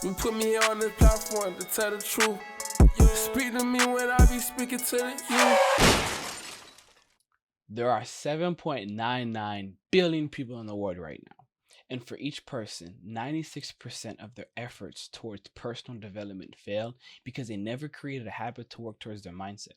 You put me here on this platform to tell the truth. Speak to me when I be speaking to the youth. There are 7.99 billion people in the world right now. And for each person, 96% of their efforts towards personal development fail because they never created a habit to work towards their mindset.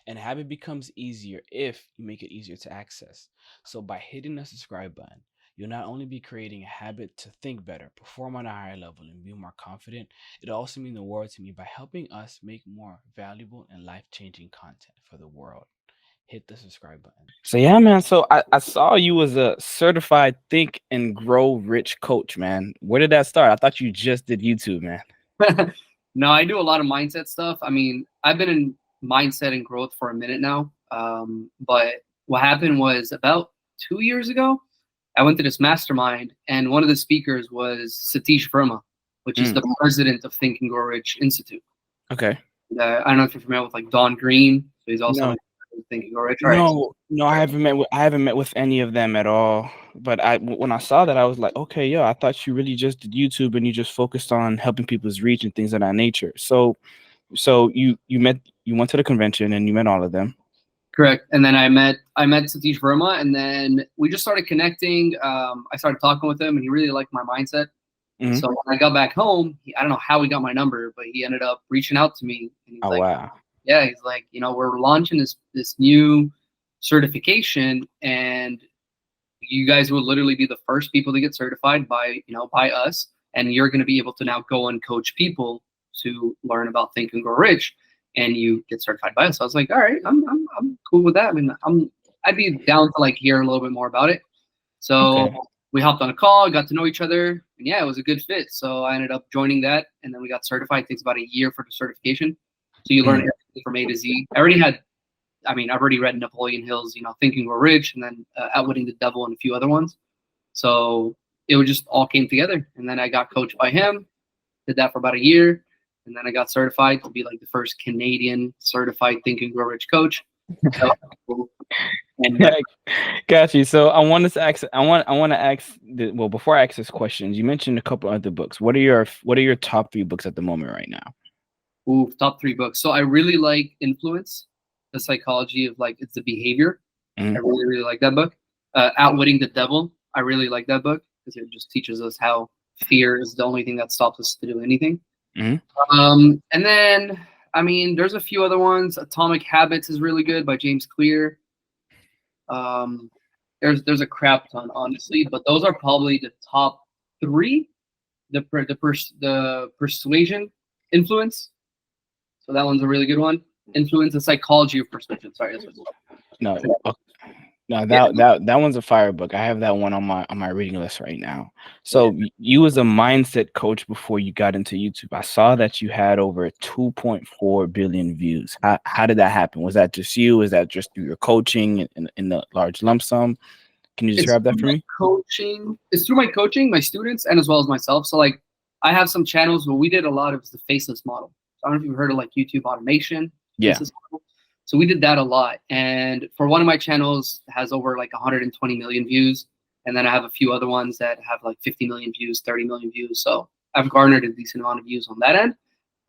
And a habit becomes easier if you make it easier to access. So by hitting the subscribe button, you'll not only be creating a habit to think better, perform on a higher level, and be more confident, it'll also mean the world to me by helping us make more valuable and life-changing content for the world. Hit the subscribe button. So yeah, man. So I saw you as a certified think and grow rich coach, man. Where did that start? I thought you just did YouTube, man. No, I do a lot of mindset stuff. I mean, I've been in mindset and growth for a minute now. But what happened was about 2 years ago, I went to this mastermind, and one of the speakers was Satish Verma, which is the president of Think and Grow Rich Institute. Okay. I don't know if you're familiar with like Don Green. So he's also No. like Think and Grow Rich. Right. No, I haven't met with any of them at all. But when I saw that, I was like, okay, yo, I thought you really just did YouTube and you just focused on helping people's reach and things of that nature. So you went to the convention and you met all of them. Correct. And then I met Satish Verma, and then we just started connecting. I started talking with him, and he really liked my mindset. Mhm. So when I got back home, I don't know how he got my number, but he ended up reaching out to me. And he's Oh like, wow. yeah, he's like, we're launching this new certification, and you guys will literally be the first people to get certified by us, and you're going to be able to now go and coach people to learn about Think and Grow Rich, and you get certified by us. So I was like, all right, I'm cool with that. I mean, I'd be down to like hear a little bit more about it. So Okay. we hopped on a call, got to know each other, and yeah, it was a good fit. So I ended up joining that, and then we got certified. It takes about a year for the certification. So you learn everything from A to Z. I've already read Napoleon Hill's, Think and Grow Rich, and then Outwitting the Devil and a few other ones. So it would just all came together. And then I got coached by him, did that for about a year. And then I got certified to be like the first Canadian certified Think and Grow Rich coach. So, and Got you. So I want to ask. I want to ask. Well, before I ask this question, you mentioned a couple other books. What are your top 3 books at the moment right now? ooh, top 3 books. So I really like Influence, the psychology of like it's the behavior. Mhm. I really, really like that book. Outwitting the Devil. I really like that book because it just teaches us how fear is the only thing that stops us to do anything. Mhm. And then, there's a few other ones. Atomic Habits is really good by James Clear. There's a crap ton, honestly, but those are probably the top 3. The Persuasion, Influence. So that one's a really good one. Influence, the Psychology of Persuasion. Sorry, that's what it's called. No. No, that one's a fire book. I have that one on my reading list right now. So you was a mindset coach before you got into YouTube. I saw that you had over 2.4 billion views. How did that happen? Was that just you? Was that just through your coaching in the large lump sum? Can you describe that for me? It's through my coaching, my students, and as well as myself. So like I have some channels where we did a lot of the faceless model. So I don't know if you've heard of like YouTube automation. Yeah. Faceless model. So we did that a lot. And for one of my channels has over like 120 million views. And then I have a few other ones that have like 50 million views, 30 million views. So I've garnered a decent amount of views on that end.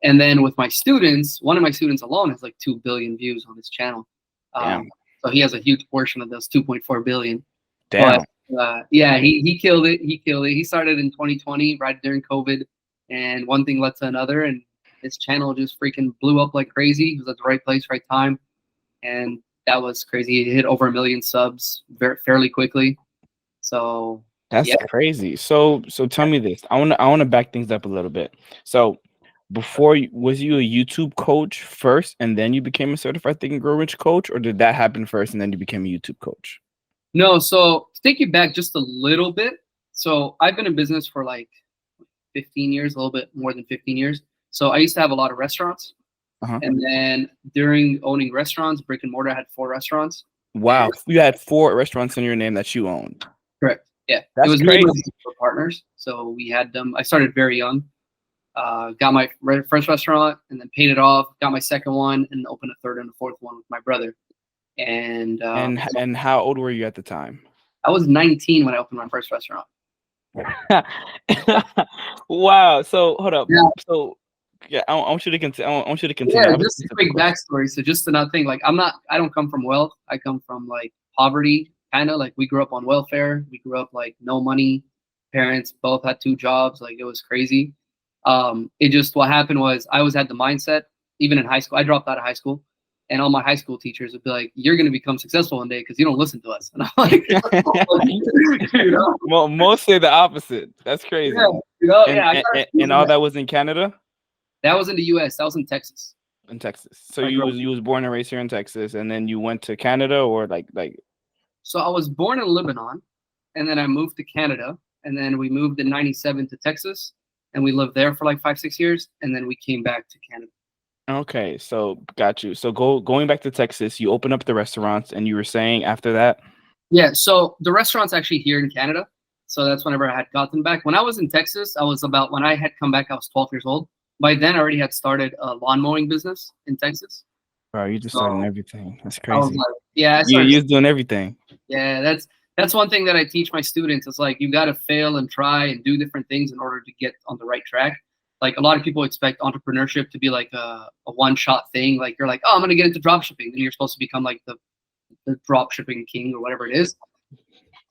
And then with my students, one of my students alone has like 2 billion views on his channel. So he has a huge portion of those 2.4 billion. Damn. But yeah, he killed it. He started in 2020, right during COVID. And one thing led to another. And his channel just freaking blew up like crazy. He was at the right place, right time. And that was crazy. He hit over 1 million subs fairly quickly. So That's crazy. So tell me this. I want to back things up a little bit. So was you a YouTube coach first and then you became a certified Think and Grow Rich coach, or did that happen first and then you became a YouTube coach? No, so to take you back just a little bit. So I've been in business for like 15 years, a little bit more than 15 years. So I used to have a lot of restaurants. And then during owning restaurants, brick and mortar, I had 4 restaurants. Wow. You had 4 restaurants in your name that you owned. Correct. Yeah. That's it was crazy. Partners. So we had them. I started very young. Got my first restaurant and then paid it off. Got my second one and opened a third and a fourth one with my brother. And how old were you at the time? I was 19 when I opened my first restaurant. Wow. So hold up. Yeah. So yeah, I want you to continue. I want you to Yeah, continue. I have a just a specific quick question. backstory. So just another thing, like I don't come from wealth. I come from like poverty, kind of like we grew up on welfare. We grew up like no money. Parents both had two jobs. Like it was crazy. It just what happened was I always had the mindset, even in high school. I dropped out of high school, and all my high school teachers would be like, "You're gonna become successful one day because you don't listen to us." And I'm like, you know, Well, most say the opposite. That's yeah, crazy. yeah. I got And all that was in Canada, that was in the U.S. That was in Texas. in Texas. So I grew up. you was born and raised here in Texas, and then you went to Canada, or like. So I was born in Lebanon, and then I moved to Canada, and then we moved in '97 to Texas, and we lived there for like 5, 6 years, and then we came back to Canada. Okay, so got you. So going back to Texas, you open up the restaurants, and you were saying after that. Yeah, so the restaurant's actually here in Canada. So that's whenever I had gotten back. When I was in Texas, when I had come back, I was 12 years old. By then, I already had started a lawn mowing business in Texas. Bro, you just started So everything. That's I was crazy. like, yeah, I You started. you're doing everything. Yeah, that's one thing that I teach my students. It's like you got to fail and try and do different things in order to get on the right track. Like a lot of people expect entrepreneurship to be like a one-shot thing. Like you're like, oh, I'm gonna get into drop shipping, then you're supposed to become like the drop shipping king or whatever it is.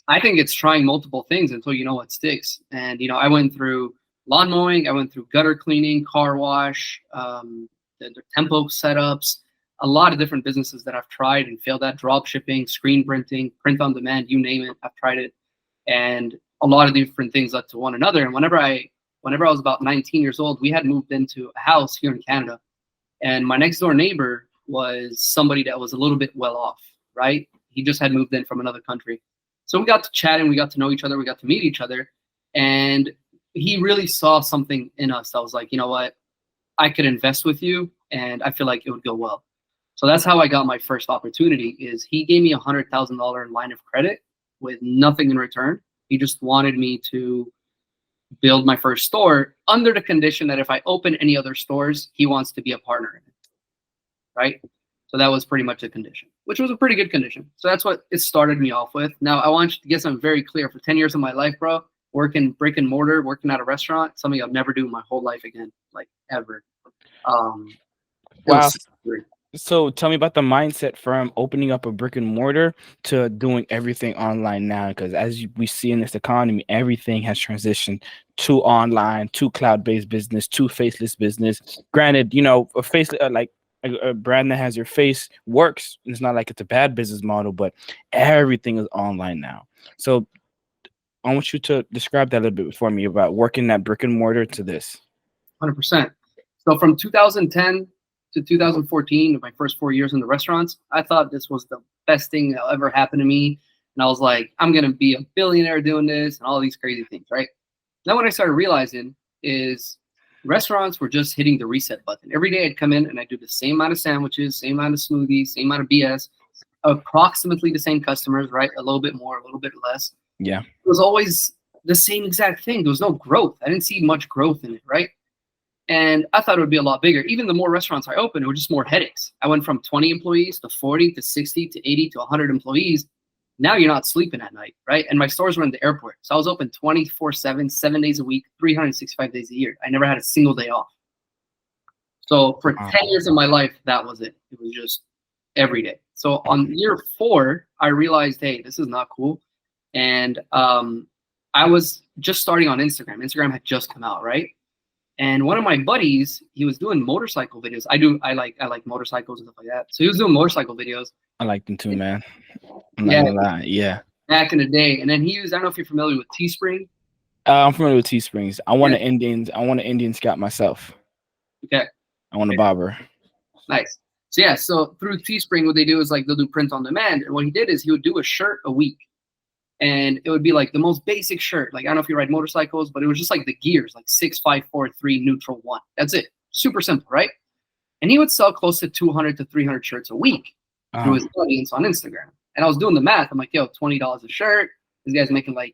I think it's trying multiple things until you know what sticks. And I went through lawn mowing, I went through gutter cleaning, car wash, the tempo setups, a lot of different businesses that I've tried and failed at. Drop shipping, screen printing, print on demand, you name it, I've tried it. And a lot of different things led to one another. And whenever I was about 19 years old, we had moved into a house here in Canada, and my next door neighbor was somebody that was a little bit well off, right? He just had moved in from another country. So we got to chatting, we got to know each other, we got to meet each other. And he really saw something in us that was like, you know what, I could invest with you and I feel like it would go well. So that's how I got my first opportunity. Is he gave me $100,000 line of credit with nothing in return. He just wanted me to build my first store under the condition that if I open any other stores, he wants to be a partner in it. Right? So that was pretty much the condition, which was a pretty good condition. So that's what it started me off with. Now I want you to get something very clear. For 10 years of my life, bro, working brick and mortar, working at a restaurant, something I'll never do my whole life again, like ever. Wow. Great. So tell me about the mindset from opening up a brick and mortar to doing everything online now, because we see in this economy, everything has transitioned to online, to cloud-based business, to faceless business. Granted, a face like a brand that has your face works. It's not like it's a bad business model, but everything is online now. So I want you to describe that a little bit for me about working that brick and mortar to this. 100%. So from 2010 to 2014, my first 4 years in the restaurants, I thought this was the best thing that ever happened to me. And I was like, I'm going to be a billionaire doing this and all these crazy things, right? Then what I started realizing is restaurants were just hitting the reset button. Every day I'd come in and I'd do the same amount of sandwiches, same amount of smoothies, same amount of BS, approximately the same customers, right? A little bit more, a little bit less. Yeah. It was always the same exact thing. There was no growth. I didn't see much growth in it, right? And I thought it would be a lot bigger. Even the more restaurants I opened, it were just more headaches. I went from 20 employees to 40 to 60 to 80 to 100 employees. Now you're not sleeping at night, right? And my stores were in the airport. So I was open 24/7, 7 days a week, 365 days a year. I never had a single day off. So for 10 years of my life, that was it. It was just every day. So on year 4, I realized, hey, this is not cool. And I was just starting on Instagram. Instagram had just come out, right? And one of my buddies, he was doing motorcycle videos. I like motorcycles and stuff like that. So he was doing motorcycle videos. I like them too, man. I'm not gonna lie. Yeah. Back in the day. And then he used, I don't know if you're familiar with Teespring. I'm familiar with Teesprings. I want an Indian Scout myself. Okay. I want a bobber. Nice. So yeah, so through Teespring, what they do is like they'll do print on demand. And what he did is he would do a shirt a week. And it would be like the most basic shirt. Like, I don't know if you ride motorcycles, but it was just like the gears, like 6, 5, 4, 3, neutral 1. That's it. Super simple, right? And he would sell close to 200 to 300 shirts a week through his audience on Instagram. And I was doing the math. I'm like, yo, $20 a shirt. This guy's making like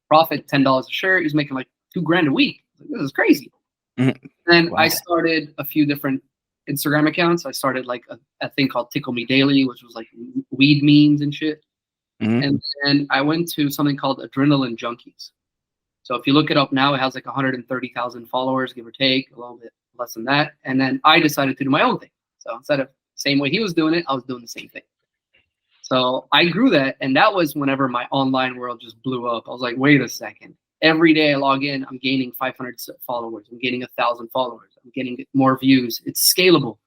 profit $10 a shirt. He's making like $2,000 a week. Like, this is crazy. Mm-hmm. And I started a few different Instagram accounts. I started like a thing called Tickle Me Daily, which was like weed memes and shit. Mm-hmm. And then I went to something called Adrenaline Junkies. So if you look it up now, it has like 130,000 followers, give or take, a little bit less than that. And then I decided to do my own thing. So instead of same way he was doing it, I was doing the same thing. So I grew that, and that was whenever my online world just blew up. I was like, wait a second. Every day I log in, I'm gaining 500 followers. I'm getting 1,000 followers. I'm getting more views. It's scalable.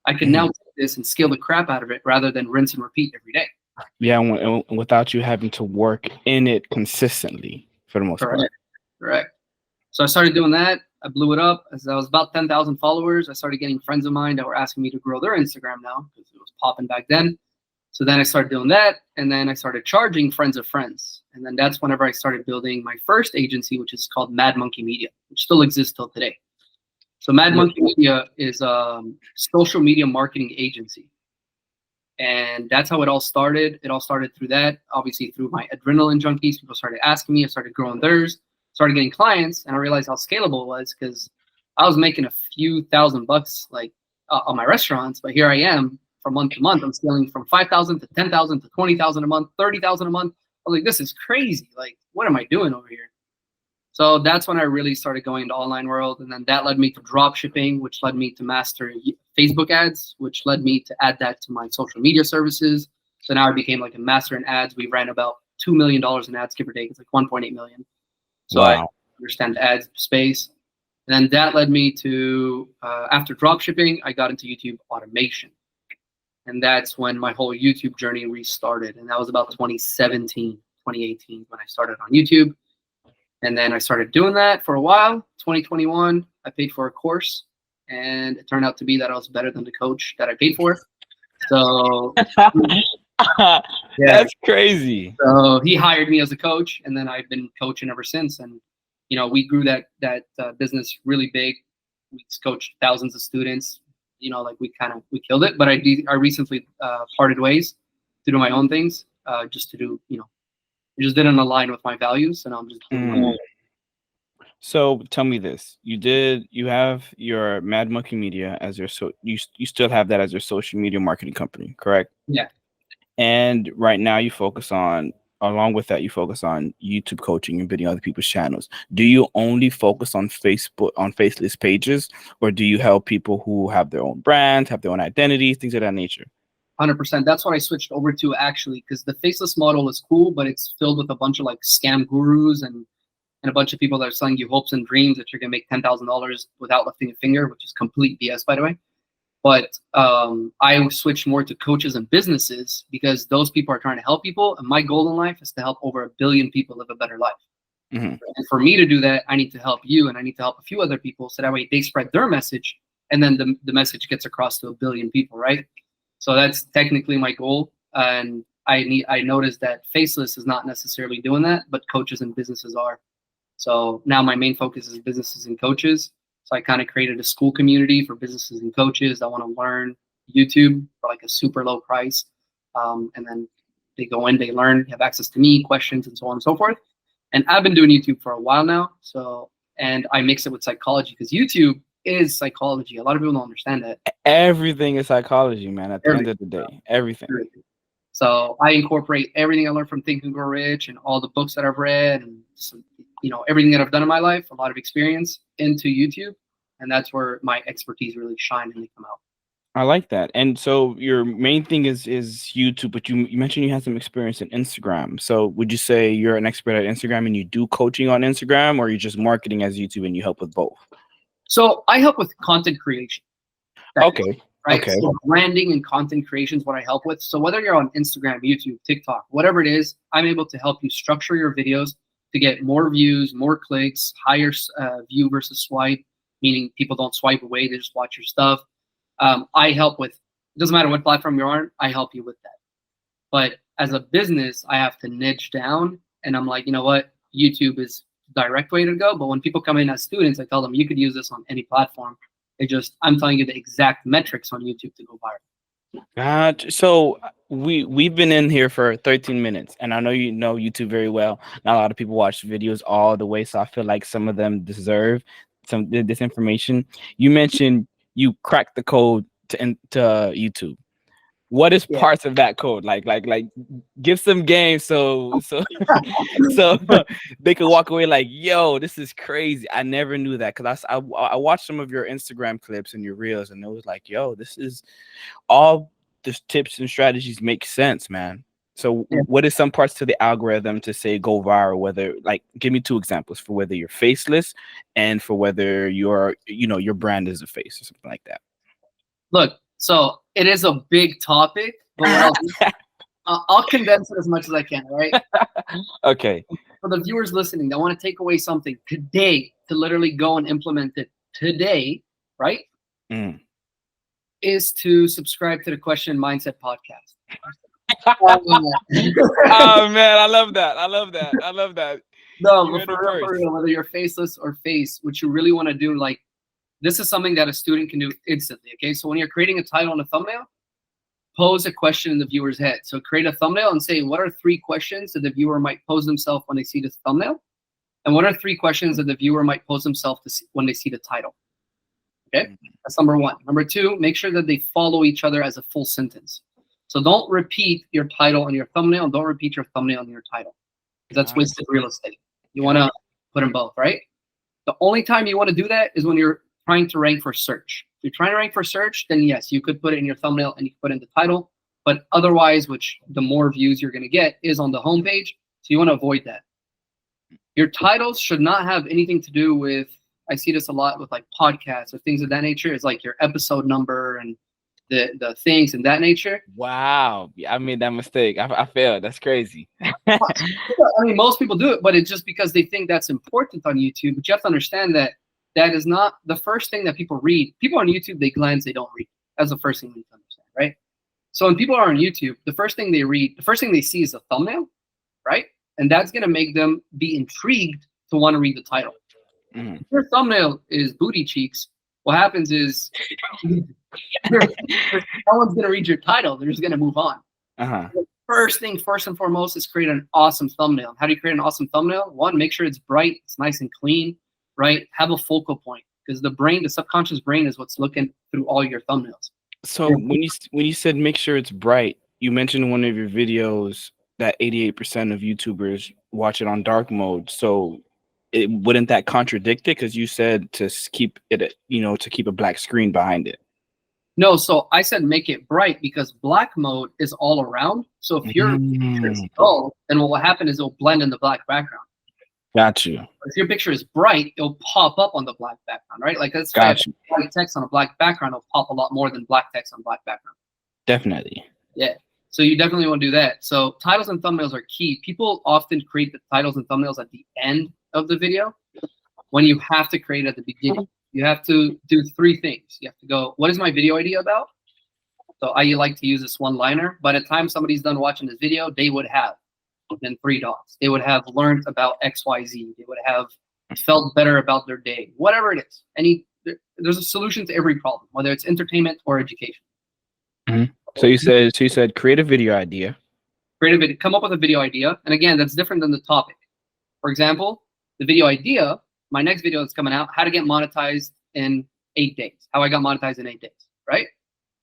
I can now take this and scale the crap out of it rather than rinse and repeat every day. Yeah, without you having to work in it consistently for the most part. Correct. So I started doing that. I blew it up. As I was about 10,000 followers, I started getting friends of mine that were asking me to grow their Instagram now because it was popping back then. So then I started doing that, and then I started charging friends of friends. And then that's whenever I started building my first agency, which is called Mad Monkey Media, which still exists till today. So Mad Monkey Media is a social media marketing agency. And that's how it all started. It all started through that, obviously through my adrenaline junkies. People started asking me, I started growing theirs, started getting clients, and I realized how scalable it was because I was making a few $1,000 like on my restaurants, but here I am from month to month. I'm scaling from 5,000 to 10,000 to 20,000 a month, 30,000 a month. I was like, this is crazy. Like, what am I doing over here? So that's when I really started going into online world, and then that led me to drop shipping, which led me to master Facebook ads, which led me to add that to my social media services. So now I became like a master in ads. We ran about $2 million in ads, give or take. It's like 1.8 million. So I understand the ads space. And then that led me to, after drop shipping, I got into YouTube automation. And that's when my whole YouTube journey restarted. And that was about 2017, 2018 when I started on YouTube. And then I started doing that for a while. 2021, I paid for a course, and it turned out to be that I was better than the coach that I paid for. So that's crazy. So he hired me as a coach, and then I've been coaching ever since. And we grew that business really big. We coached thousands of students. Like we killed it. But I recently parted ways to do my own things, just to do it just didn't align with my values, and I'm just doing my own. So tell me this: you have your Mad Monkey Media as your you still have that as your social media marketing company, correct? Yeah. And right now you focus on, along with that, you focus on YouTube coaching and building other people's channels. Do you only focus on Facebook, on faceless pages, or do you help people who have their own brands, have their own identities, things of that nature? 100%. That's what I switched over to actually, because the faceless model is cool, but it's filled with a bunch of like scam gurus and a bunch of people that are selling you hopes and dreams that you're gonna make $10,000 without lifting a finger, which is complete BS, by the way. But I switched more to coaches and businesses because those people are trying to help people, and my goal in life is to help over 1 billion people live a better life. And for me to do that, I need to help you, and I need to help a few other people, so that way they spread their message, and then the message gets across to 1 billion people, right? So that's technically my goal, and I noticed that faceless is not necessarily doing that, but coaches and businesses are. So now my main focus is businesses and coaches. So I kind of created a school community for businesses and coaches that want to learn YouTube for like a super low price. And then they go in, they learn, have access to me, questions, and so on and so forth. And I've been doing YouTube for a while now. And I mix it with psychology because YouTube is psychology. A lot of people don't understand that. Everything is psychology, man. At the end of the day, everything. So I incorporate everything I learned from Think and Grow Rich and all the books that I've read and everything that I've done in my life, a lot of experience, into YouTube. And that's where my expertise really shine and they come out. I like that. And so your main thing is YouTube, but you mentioned you had some experience in Instagram. So would you say you're an expert at Instagram and you do coaching on Instagram, or you're just marketing as YouTube and you help with both? So I help with content creation. Okay. Right. Okay. So branding and content creation is what I help with. So whether you're on Instagram, YouTube, TikTok, whatever it is, I'm able to help you structure your videos to get more views, more clicks, higher view versus swipe, meaning people don't swipe away, they just watch your stuff. I help with, it doesn't matter what platform you're on, I help you with that. But as a business, I have to niche down, and I'm like, you know what, YouTube is the direct way to go. But when people come in as students, I tell them you could use this on any platform. I'm telling you the exact metrics on YouTube to go viral. Gotcha. So we've been in here for 13 minutes, and I know you know YouTube very well. Not a lot of people watch videos all the way, so I feel like some of them deserve this information. You mentioned you cracked the code to YouTube. What is Yeah. parts of that code? Like give some game so so they could walk away like, yo, this is crazy. I never knew that because I watched some of your Instagram clips and your reels, and it was like, yo, this is all the tips and strategies make sense, man. So Yeah. what is some parts to the algorithm to say go viral? Whether, like, give me 2 examples for whether you're faceless and for whether you're, your brand is a face or something like that. Look, so it is a big topic, but what I'll condense it as much as I can, right? Okay. For the viewers listening that want to take away something today to literally go and implement it today, right? Mm. Is to subscribe to the Question Mindset podcast. Oh man, I love that. I love that. I love that. No, You but heard it for first. real, whether you're faceless or face, what you really want to do, like, this is something that a student can do instantly. Okay, so when you're creating a title and a thumbnail, pose a question in the viewer's head. So create a thumbnail and say, what are 3 questions that the viewer might pose themselves when they see this thumbnail? And what are 3 questions that the viewer might pose themselves when they see the title? Okay, that's number 1. Number 2, make sure that they follow each other as a full sentence. So don't repeat your title and your thumbnail, and don't repeat your thumbnail and your title, because that's wasted real estate. You want to put them both, right? The only time you want to do that is when you're trying to rank for search. If you're trying to rank for search, then yes, you could put it in your thumbnail and you could put it in the title. But otherwise, which the more views you're going to get is on the homepage. So you want to avoid that. Your titles should not have anything to do with, I see this a lot with like podcasts or things of that nature. It's like your episode number and the things in that nature. Wow. I made that mistake. I failed. That's crazy. I mean, most people do it, but it's just because they think that's important on YouTube. But you have to understand that that is not the first thing that people read. People on YouTube, they glance, they don't read. That's the first thing you need to understand, right? So when people are on YouTube, the first thing they read, the first thing they see is a thumbnail, right? And that's going to make them be intrigued to want to read the title. Mm-hmm. If your thumbnail is booty cheeks, what happens is no one's going to read your title. They're just going to move on. Uh-huh. First and foremost is create an awesome thumbnail. How do you create an awesome thumbnail? 1, make sure it's bright, it's nice and clean, right? Have a focal point, because the subconscious brain is what's looking through all your thumbnails. So when you said make sure it's bright, you mentioned in one of your videos that 88% of YouTubers watch it on dark mode. So wouldn't that contradict it? Because you said to keep it, to keep a black screen behind it. No, so I said make it bright because black mode is all around. So if your picture is dull, then what will happen is it'll blend in the black background. Got you. If your picture is bright, it'll pop up on the black background, right? Like that's Got you. White text on a black background will pop a lot more than black text on black background. Definitely. Yeah. So you definitely want to do that. So titles and thumbnails are key. People often create the titles and thumbnails at the end of the video when you have to create at the beginning. You have to do 3 things. You have to go, what is my video idea about? So I like to use this one-liner. By the time somebody's done watching this video, they would have then 3 dots. They would have learned about XYZ. They would have felt better about their day. Whatever it is. There's a solution to every problem, whether it's entertainment or education. Mm-hmm. So you said create a video idea. Come up with a video idea. And again, that's different than the topic. For example, the video idea, my next video that's coming out, how to get monetized in 8 days. How I got monetized in 8 days, right?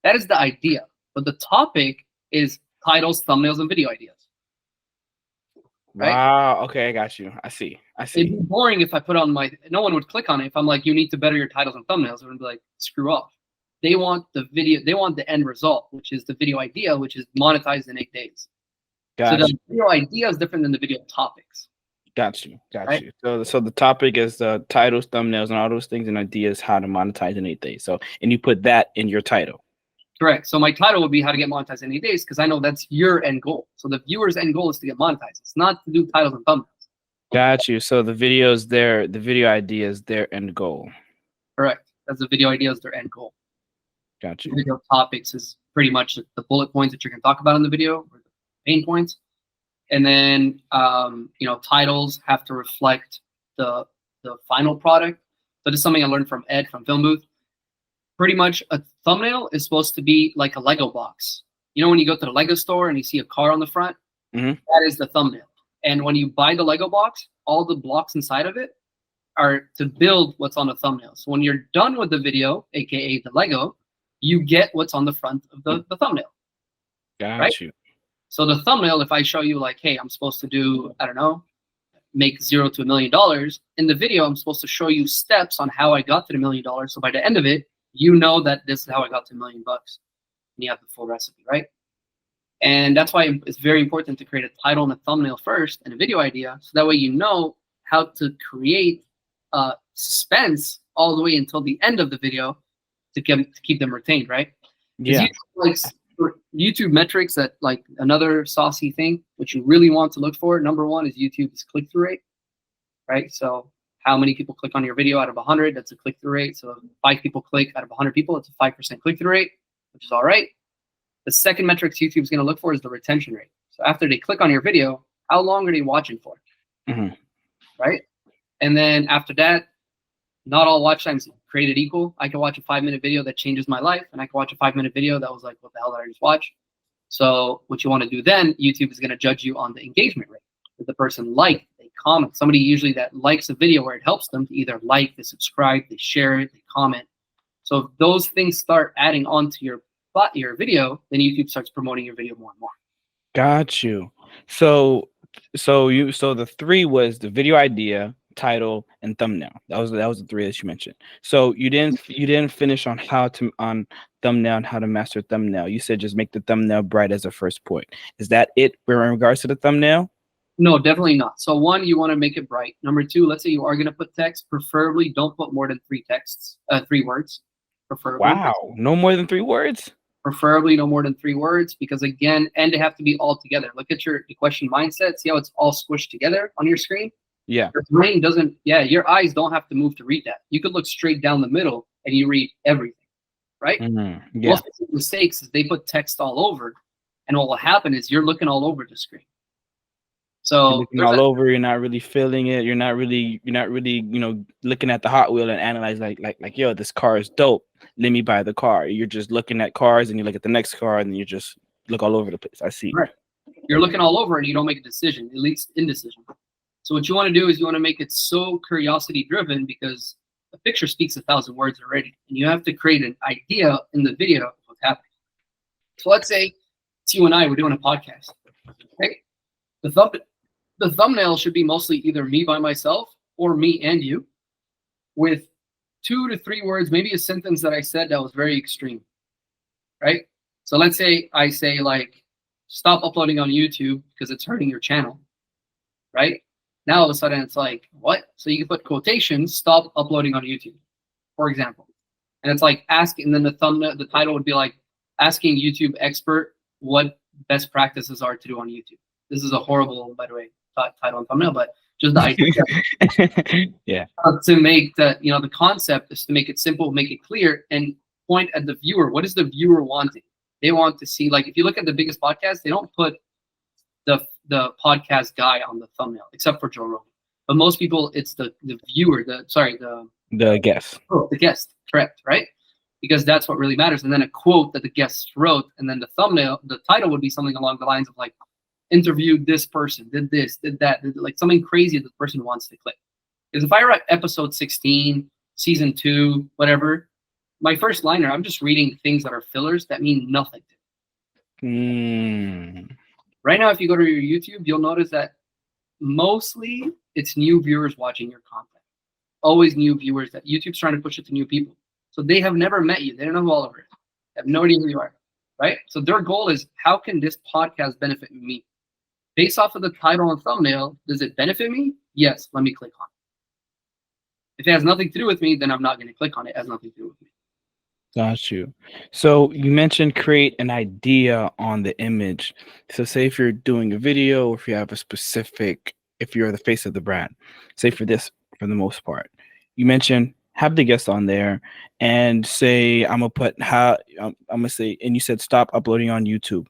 That is the idea. But the topic is titles, thumbnails, and video ideas. Right? Wow. Okay, I got you. I see. It'd be boring if I put on no one would click on it if I'm like, you need to better your titles and thumbnails. They're gonna be like, screw off. They want the video, they want the end result, which is the video idea, which is monetized in 8 days. So the video idea is different than the video topics. Got you. So the topic is the titles, thumbnails, and all those things and ideas how to monetize in 8 days. So, and you put that in your title. Correct. So my title would be how to get monetized in 8 days, because I know that's your end goal. So the viewer's end goal is to get monetized. It's not to do titles and thumbnails. Got you. So the video idea is their end goal. Correct. That's the video idea is their end goal. Got you. The video topics is pretty much the bullet points that you can talk about in the video, or the main points. And then, titles have to reflect the final product. So this is something I learned from Ed from Film Booth. Pretty much a thumbnail is supposed to be like a Lego box. You know when you go to the Lego store and you see a car on the front? Mm-hmm. That is the thumbnail. And when you buy the Lego box, all the blocks inside of it are to build what's on the thumbnail. So when you're done with the video, aka the Lego, you get what's on the front of the thumbnail. Got right? you. So the thumbnail, if I show you like, hey, I'm supposed to do, I don't know, make $0 to $1 million, in the video, I'm supposed to show you steps on how I got to the $1 million. So by the end of it, you know that this is how I got to $1 million. And you have the full recipe, right? And that's why it's very important to create a title and a thumbnail first and a video idea. So that way you know how to create suspense all the way until the end of the video to keep them retained, right? Yeah. YouTube metrics, that like another saucy thing, which you really want to look for. Number one is YouTube's click-through rate, right? So how many people click on your video out of 100, that's a click-through rate. So 5 people click out of 100 people, it's a 5% click-through rate, which is all right. The second metric YouTube is going to look for is the retention rate. So after they click on your video, how long are they watching for? Mm-hmm. Right? And then after that, not all watch times created equal. I can watch a 5-minute video that changes my life, and I can watch a 5-minute video that was like, what the hell did I just watch? So what you want to do then, YouTube is going to judge you on the engagement rate. If the person liked, they comment. Somebody usually that likes a video where it helps them to either like, they subscribe, they share it, they comment. So if those things start adding on to your video, then YouTube starts promoting your video more and more. Got you. So the 3 was the video idea, title, and thumbnail. That was the 3 that you mentioned. So you didn't finish on thumbnail and how to master thumbnail. You said just make the thumbnail bright as a first point. Is that it in regards to the thumbnail? No, definitely not. So 1, you want to make it bright. Number 2, let's say you are going to put text, preferably don't put more than 3 words. Preferably. Wow, no more than 3 words? Preferably no more than 3 words, because again, and they have to be all together. Look at the question mindset. See how it's all squished together on your screen? Yeah. Your brain doesn't, your eyes don't have to move to read that. You could look straight down the middle and you read everything, right? Mm-hmm. Yeah. Most people's mistakes is they put text all over, and what will happen is you're looking all over the screen. So you're looking all over, you're not really feeling it. You're not really, looking at the Hot Wheel and analyze like, yo, this car is dope. Let me buy the car. You're just looking at cars and you look at the next car and you just look all over the place. I see. Right. You're looking all over and you don't make a decision. It leads to indecision. So what you want to do is you want to make it so curiosity driven, because a picture speaks 1,000 words already, and you have to create an idea in the video of what's happening. So let's say it's you and I, we're doing a podcast. Okay. The thumbnail should be mostly either me by myself or me and you, with 2 to 3 words, maybe a sentence that I said that was very extreme, right? So let's say I say like, stop uploading on YouTube because it's hurting your channel, right? Now all of a sudden it's like, what? So you can put quotations, stop uploading on YouTube, for example. And it's like asking, and then the title would be like, asking YouTube expert what best practices are to do on YouTube. This is a horrible, by the way, title and thumbnail, but just the idea. Yeah. To make the concept is to make it simple, make it clear, and point at the viewer. What is the viewer wanting? They want to see, like, if you look at the biggest podcast, they don't put the podcast guy on the thumbnail, except for Joe Rogan. But most people, it's the viewer, the guest. Oh, the guest, correct, right? Because that's what really matters. And then a quote that the guest wrote, and then the thumbnail, the title would be something along the lines of like, interviewed this person, did this, did that, like something crazy that the person wants to click. Because if I write episode 16, season 2, whatever, my first liner, I'm just reading things that are fillers that mean nothing to me. Right now, if you go to your YouTube, you'll notice that mostly it's new viewers watching your content. Always new viewers, that YouTube's trying to push it to new people. So they have never met you. They don't know who Oliver is. They have no idea who you are, right? So their goal is, how can this podcast benefit me? Based off of the title and thumbnail, does it benefit me? Yes, let me click on it. If it has nothing to do with me, then I'm not going to click on it. It has nothing to do with me. Got you. So you mentioned create an idea on the image. So say if you're doing a video, or if you have a specific, if you're the face of the brand, say for the most part, you mentioned have the guest on there and say, I'm gonna say, and you said stop uploading on YouTube.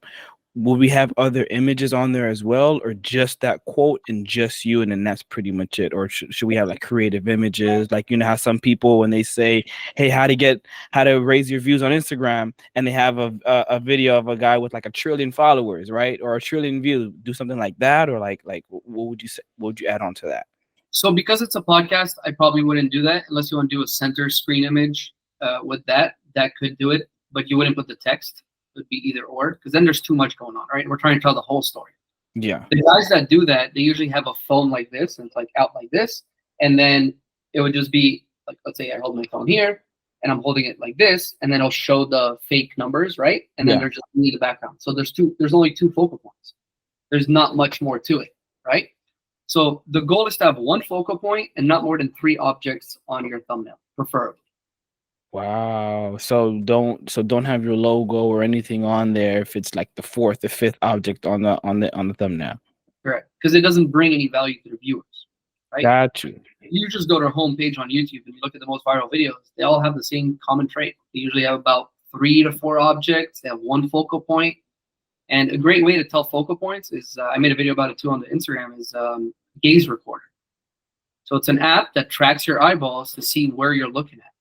Will we have other images on there as well, or just that quote and just you, and then that's pretty much it? Or should we have like creative images, like, how some people, when they say, hey, how to raise your views on Instagram, and they have a video of a guy with like 1 trillion followers, right, or 1 trillion views, do something like that? Or like what would you say? What would you add on to that? So because it's a podcast, I probably wouldn't do that unless you want to do a center screen image with that could do it, but you wouldn't put the text. would be either or, because then there's too much going on, right? We're trying to tell the whole story. Yeah. The guys that do that, they usually have a phone like this, and it's like out like this, and then it would just be like, let's say I hold my phone here, and I'm holding it like this, and then it'll show the fake numbers, right? And then there's just me in the background. So there's only 2 focal points. There's not much more to it, right? So the goal is to have 1 focal point and not more than 3 objects on your thumbnail, preferably. Wow. So don't have your logo or anything on there if it's like the 4th or 5th object on the thumbnail. Correct. Because it doesn't bring any value to the viewers, right? Got you. You just go to our homepage on YouTube and you look at the most viral videos. They all have the same common trait. They usually have about 3 to 4 objects. They have 1 focal point. And a great way to tell focal points is, I made a video about it too on the Instagram, is gaze recorder. So it's an app that tracks your eyeballs to see where you're looking at.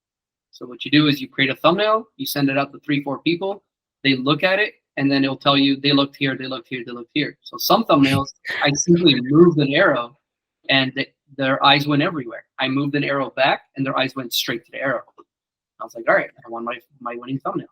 So what you do is you create a thumbnail, you send it out to 3, 4 people, they look at it, and then it'll tell you they looked here, they looked here, they looked here. So some thumbnails, I simply moved an arrow and their eyes went everywhere. I moved an arrow back and their eyes went straight to the arrow. I was like, all right, I won my winning thumbnail.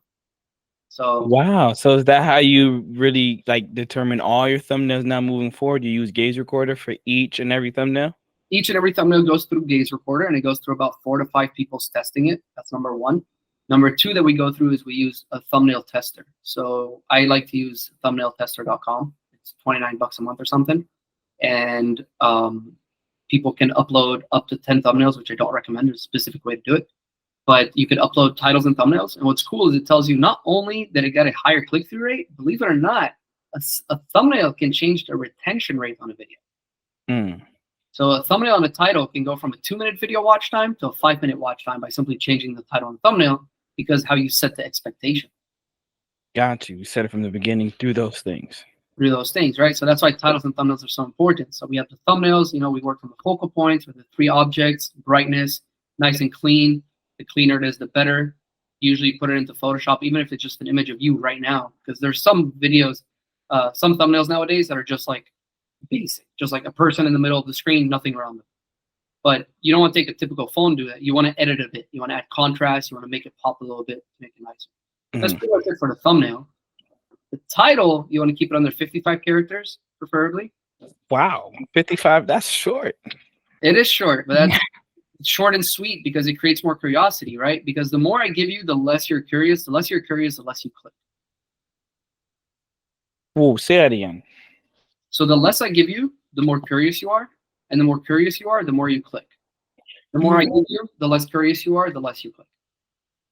So wow. So is that how you really like determine all your thumbnails now moving forward? You use gaze recorder for each and every thumbnail? Each and every thumbnail goes through gaze recorder, and it goes through about 4 to 5 people testing it. That's number 1. Number 2 that we go through is we use a thumbnail tester. So I like to use thumbnailtester.com. It's $29 a month or something. And people can upload up to 10 thumbnails, which I don't recommend. There's a specific way to do it. But you could upload titles and thumbnails. And what's cool is it tells you not only that it got a higher click-through rate, believe it or not, a thumbnail can change the retention rate on a video. Mm. So a thumbnail and a title can go from a 2-minute video watch time to a 5-minute watch time by simply changing the title and thumbnail, because how you set the expectation. Got you. You said it from the beginning through those things. Through those things, right? So that's why titles and thumbnails are so important. So we have the thumbnails, we work from the focal points with the 3 objects, brightness, nice and clean. The cleaner it is, the better. Usually put it into Photoshop, even if it's just an image of you right now, because there's some videos, some thumbnails nowadays that are just like basic, just like a person in the middle of the screen, nothing around them. But you don't want to take a typical phone do that. You want to edit a bit. You want to add contrast. You want to make it pop a little bit to make it nicer. That's pretty much it for the thumbnail. The title, you want to keep it under 55 characters, preferably. Wow, 55, that's short. It is short, but that's short and sweet because it creates more curiosity, right? Because the more I give you, the less you're curious. The less you're curious, the less you click. Whoa, say that again. So the less I give you, the more curious you are. And the more curious you are, the more you click. The more I give you, the less curious you are, the less you click.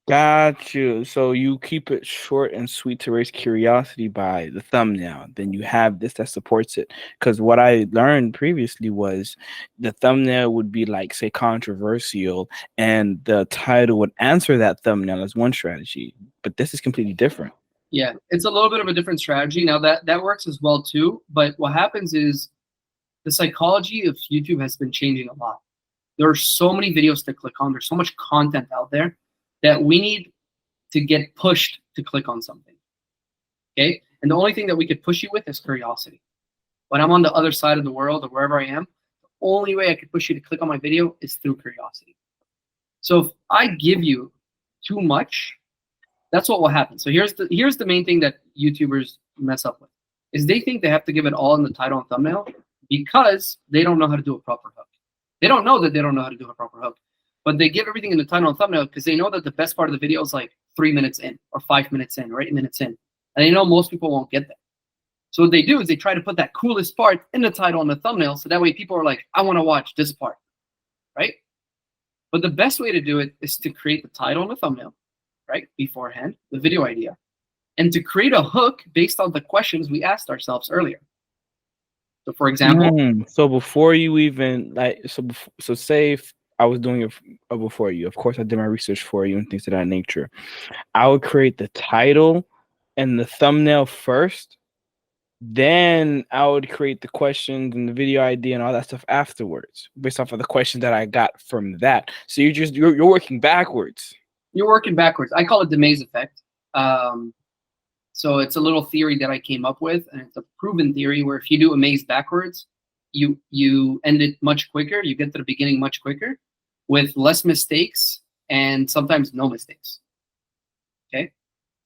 Got you. So you keep it short and sweet to raise curiosity by the thumbnail. Then you have this that supports it. Because what I learned previously was the thumbnail would be like, say, controversial, and the title would answer that thumbnail as one strategy. But this is completely different. Yeah, it's a little bit of a different strategy. Now that works as well too. But what happens is the psychology of YouTube has been changing a lot. There are so many videos to click on. There's so much content out there that we need to get pushed to click on something, okay? And the only thing that we could push you with is curiosity. When I'm on the other side of the world or wherever I am, the only way I could push you to click on my video is through curiosity. So if I give you too much, that's what will happen. So here's the main thing that YouTubers mess up with, is they think they have to give it all in the title and thumbnail because they don't know how to do a proper hook. They don't know that they don't know how to do a proper hook. But they give everything in the title and thumbnail because they know that the best part of the video is like 3 minutes in or 5 minutes in or 8 minutes in. And they know most people won't get that. So what they do is they try to put that coolest part in the title and the thumbnail so that way people are like, I want to watch this part, right? But the best way to do it is to create the title and the thumbnail, right, beforehand, the video idea, and to create a hook based on the questions we asked ourselves earlier. So for example, so before you even so say if I was doing it before you, of course I did my research for you and things of that nature, I would create the title and the thumbnail first, then I would create the questions and the video idea and all that stuff afterwards based off of the questions that I got from that. So you're working backwards. You're working backwards. I call it the maze effect. So it's a little theory that I came up with, and it's a proven theory where if you do a maze backwards, you end it much quicker. You get to the beginning much quicker with less mistakes and sometimes no mistakes. Okay?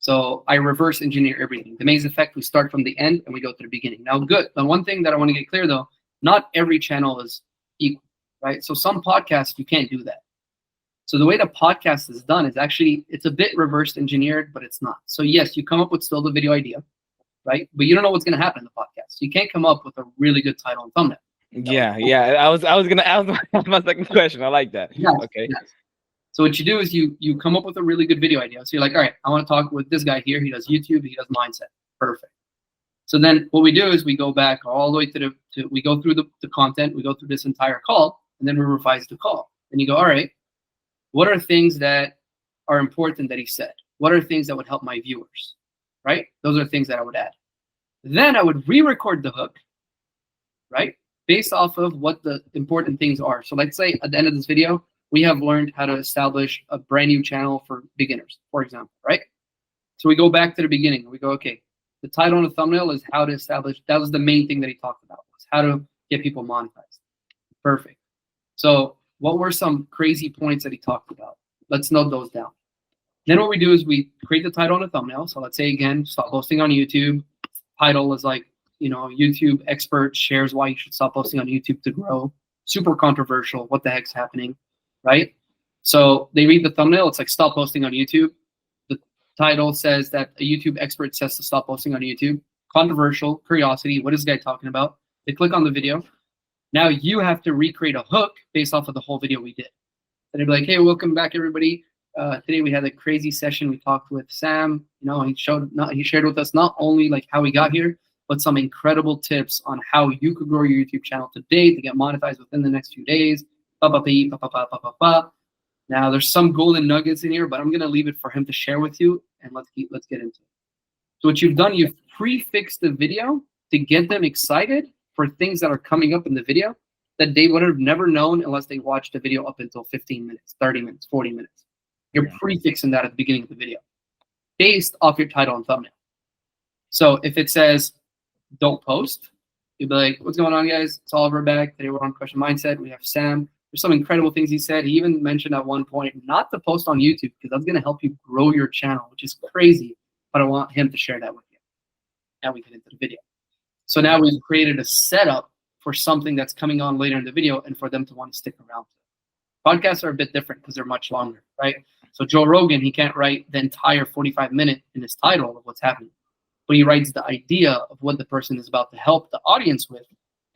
So I reverse engineer everything. The maze effect, we start from the end and we go to the beginning. Now, good. The one thing that I want to get clear though, not every channel is equal, right? So some podcasts, you can't do that. So the way the podcast is done is actually, it's a bit reverse engineered, but it's not. So yes, you come up with still the video idea, right? But you don't know what's going to happen in the podcast. You can't come up with a really good title and thumbnail. Yeah, yeah. I was gonna ask my second question. I like that. Yes, Okay. yes. So what you do is you come up with a really good video idea. So you're like, all right, I want to talk with this guy here. He does YouTube. He does mindset. Perfect. So then what we do is we go back all the way we go through the content. We go through this entire call, and then we revise the call. And you go, all right, what are things that are important that he said? What are things that would help my viewers, right? Those are things that I would add. Then I would re-record the hook, right? Based off of what the important things are. So let's say at the end of this video, we have learned how to establish a brand new channel for beginners, for example, right? So we go back to the beginning. We go, okay, the title and the thumbnail is how to establish. That was the main thing that he talked about, was how to get people monetized. Perfect. So what were some crazy points that he talked about? Let's note those down. Then what we do is we create the title and the thumbnail. So let's say, again, stop posting on YouTube. Title is like, YouTube expert shares why you should stop posting on YouTube to grow. Super controversial. What the heck's happening, right? So they read the thumbnail. It's like, stop posting on YouTube. The title says that a YouTube expert says to stop posting on YouTube. Controversial, curiosity. What is this guy talking about? They click on the video. Now you have to recreate a hook based off of the whole video we did. And they'd be like, hey, welcome back, everybody. Today we had a crazy session. We talked with Sam. He shared with us not only like how we got here, but some incredible tips on how you could grow your YouTube channel today to get monetized within the next few days. Now there's some golden nuggets in here, but I'm gonna leave it for him to share with you, and let's get into it. So what you've done, you've prefixed the video to get them excited for things that are coming up in the video that they would have never known unless they watched the video up until 15 minutes, 30 minutes, 40 minutes. You're prefixing that at the beginning of the video based off your title and thumbnail. So if it says, don't post, you'd be like, what's going on, guys? It's Oliver back. Today we're on Question Mindset. We have Sam. There's some incredible things he said. He even mentioned at one point not to post on YouTube because that's going to help you grow your channel, which is crazy. But I want him to share that with you. Now we get into the video. So now we've created a setup for something that's coming on later in the video and for them to want to stick around. Podcasts are a bit different because they're much longer, right? So Joe Rogan, he can't write the entire 45-minute in his title of what's happening. But he writes the idea of what the person is about to help the audience with.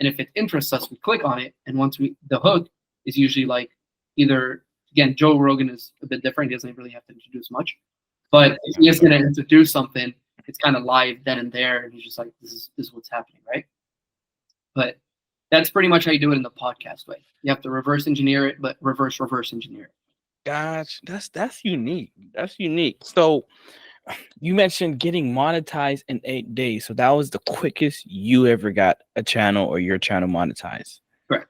And if it interests us, we click on it. And once the hook is usually like either, again, Joe Rogan is a bit different. He doesn't really have to introduce much. But if he is going to introduce something, it's kind of live then and there. And he's just like, this is what's happening, right? But that's pretty much how you do it in the podcast way. You have to reverse engineer it, but reverse engineer it. Gosh, that's unique. That's unique. So you mentioned getting monetized in 8 days. So that was the quickest you ever got a channel or your channel monetized. Correct.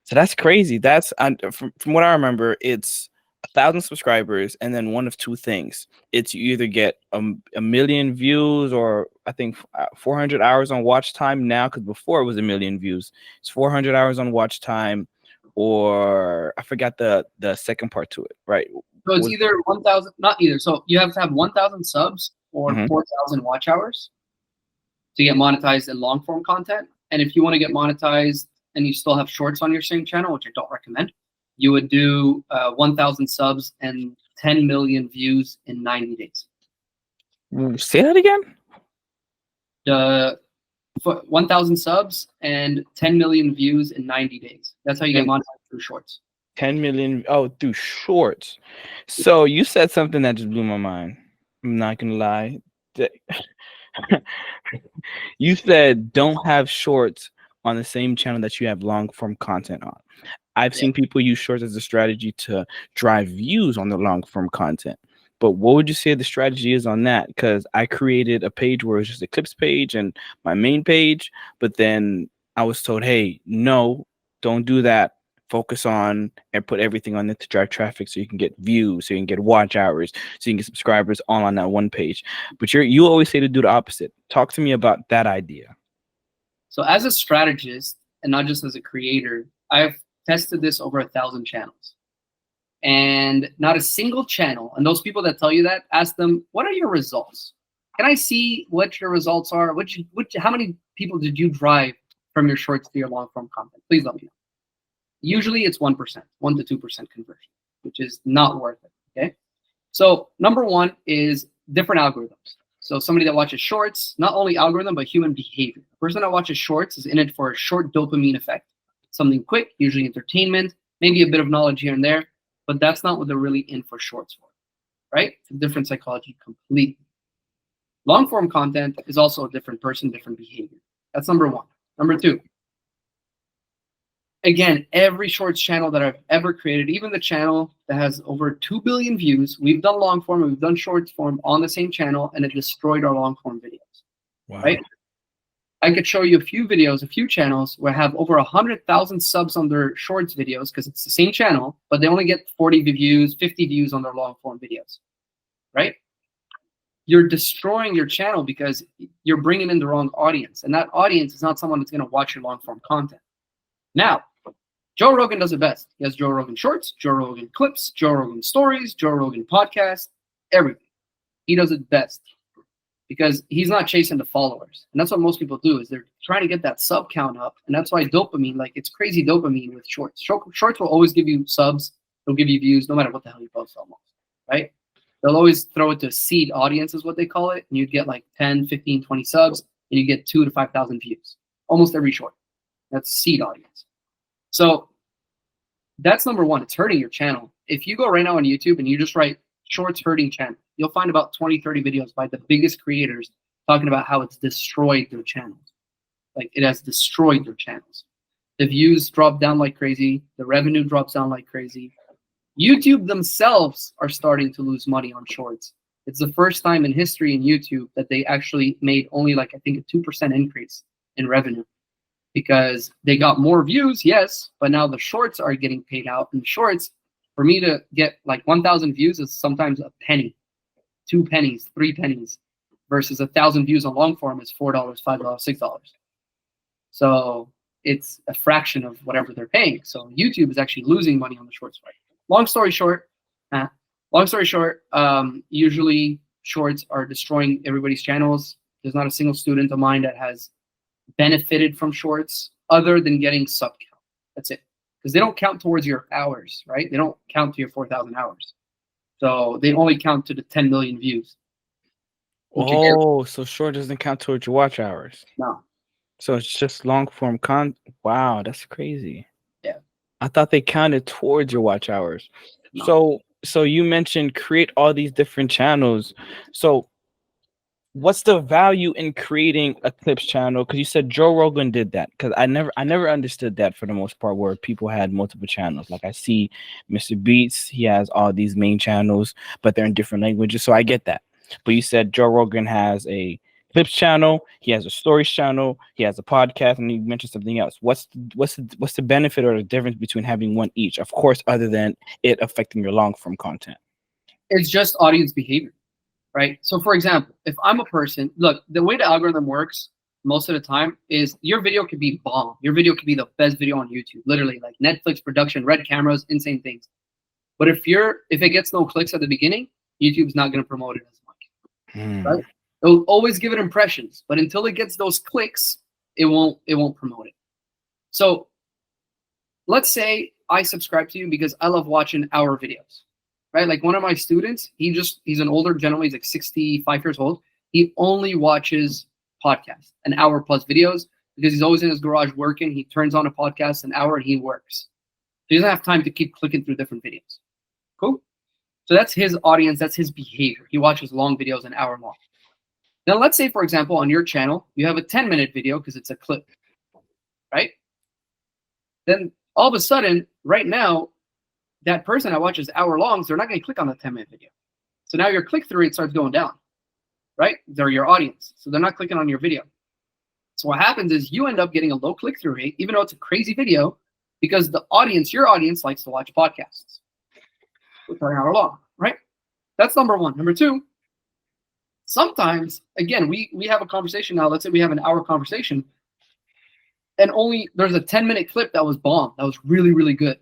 So that's crazy. That's from what I remember, it's 1,000 subscribers, and then one of two things. It's you either get a million views, or I think 400 hours on watch time now, because before it was a million views. It's 400 hours on watch time, or I forgot the second part to it, right? So it's either 1,000, not either. So you have to have 1,000 subs or 4,000 watch hours to get monetized in long form content. And if you want to get monetized and you still have shorts on your same channel, which I don't recommend, you would do 1,000 subs and 10 million views in 90 days. Say that again? 1,000 subs and 10 million views in 90 days. That's how you get monetized through shorts. 10 million. Oh, through shorts. So you said something that just blew my mind. I'm not going to lie. You said don't have shorts on the same channel that you have long form content on. I've seen people use shorts as a strategy to drive views on the long form content. But what would you say the strategy is on that? Because I created a page where it's just a clips page and my main page, but then I was told, hey, no, don't do that. Focus on and put everything on it to drive traffic so you can get views, so you can get watch hours, so you can get subscribers all on that one page. But you always say to do the opposite. Talk to me about that idea. So as a strategist, and not just as a creator, I've tested this over 1,000 channels. and not a single channel. And those people that tell you that, ask them, what are your results? Can I see what your results are? How many people did you drive from your shorts to your long form content? Please let me know. Usually it's 1%, 1 to 2% conversion, which is not worth it. Okay. So number one is different algorithms. So somebody that watches shorts, not only algorithm, but human behavior. The person that watches shorts is in it for a short dopamine effect. Something quick, usually entertainment, maybe a bit of knowledge here and there, but that's not what they're really in for shorts for, right? It's a different psychology completely. Long form content is also a different person, different behavior. That's number one. Number two, again, every shorts channel that I've ever created, even the channel that has over 2 billion views, we've done long form and we've done short form on the same channel, and it destroyed our long form videos. Wow. Right? I could show you a few videos, a few channels where I have over 100,000 subs on their shorts videos because it's the same channel, but they only get 40 views, 50 views on their long form videos. Right? You're destroying your channel because you're bringing in the wrong audience, and that audience is not someone that's going to watch your long form content. Now, Joe Rogan does it best. He has Joe Rogan shorts, Joe Rogan clips, Joe Rogan stories, Joe Rogan podcast, everything. He does it best because he's not chasing the followers. And that's what most people do, is they're trying to get that sub count up. And that's why dopamine, like it's crazy dopamine with shorts. Shorts will always give you subs. They'll give you views no matter what the hell you post almost, right? They'll always throw it to a seed audience is what they call it. And you get like 10, 15, 20 subs and you get 2,000 to 5,000 views. Almost every short. That's seed audience. So that's number one. It's hurting your channel. If you go right now on YouTube and you just write shorts hurting channel, you'll find about 20, 30 videos by the biggest creators talking about how it's destroyed their channels. Like it has destroyed their channels. The views drop down like crazy. The revenue drops down like crazy. YouTube themselves are starting to lose money on shorts. It's the first time in history in YouTube that they actually made only like, I think, a 2% increase in revenue because they got more views, yes, but now the shorts are getting paid out. And the shorts, for me to get like 1,000 views is sometimes a penny, 2 pennies, 3 pennies, versus 1,000 views on long form is $4, $5, $6. So it's a fraction of whatever they're paying. So YouTube is actually losing money on the shorts right. Long story short, usually shorts are destroying everybody's channels. There's not a single student of mine that has benefited from shorts other than getting sub count. That's it. Because they don't count towards your hours, right? They don't count to your 4,000 hours. So they only count to the 10 million views. Oh, so short doesn't count towards your watch hours. No. So it's just long form Wow, that's crazy. Yeah. I thought they counted towards your watch hours. No. So you mentioned create all these different channels. So what's the value in creating a clips channel? Because you said Joe Rogan did that. Because I never understood that for the most part, where people had multiple channels. Like I see Mr. Beats, he has all these main channels, but they're in different languages. So I get that. But you said Joe Rogan has a clips channel, he has a stories channel, he has a podcast, and you mentioned something else. What's the benefit or the difference between having one each? Of course, other than it affecting your long form content. It's just audience behavior, right? So for example, if I'm a person, look, the way the algorithm works most of the time is your video could be bomb. Your video could be the best video on YouTube, literally like Netflix production, red cameras, insane things. But if it gets no clicks at the beginning, YouTube's not going to promote it as much, right? They'll always give it impressions, but until it gets those clicks, it won't promote it. So let's say I subscribe to you because I love watching our videos, right? Like one of my students, he's an older gentleman, he's like 65 years old. He only watches podcasts, an hour plus videos, because he's always in his garage working. He turns on a podcast an hour and he works. So he doesn't have time to keep clicking through different videos. Cool. So that's his audience, that's his behavior. He watches long videos, an hour long. Now, let's say, for example, on your channel, you have a 10-minute video because it's a clip, right? Then all of a sudden, right now, that person that watches hour-longs, they're not going to click on the 10-minute video. So now your click-through rate starts going down, right? They're your audience. So they're not clicking on your video. So what happens is you end up getting a low click-through rate, even though it's a crazy video, because the audience, your audience, likes to watch podcasts, which are an hour long, right? That's number one. Number two, sometimes, again, we have a conversation now. Let's say we have an hour conversation, and only there's a 10-minute clip that was bomb, that was really, really good.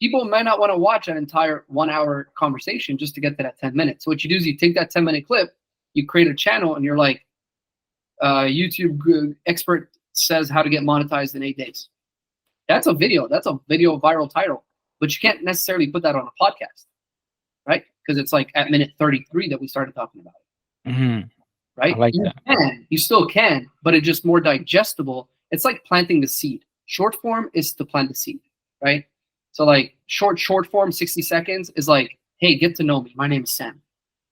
people might not want to watch an entire 1 hour conversation just to get to that 10 minutes. So what you do is you take that 10-minute clip, you create a channel, and you're like, YouTube expert says how to get monetized in 8 days. That's a video viral title, but you can't necessarily put that on a podcast, right? Because it's like at minute 33 that we started talking about it. Mm-hmm. Right? I like that. You still can, but it's just more digestible. It's like planting the seed. Short form is to plant the seed, right? So like short form, 60 seconds is like, hey, get to know me. My name is Sam.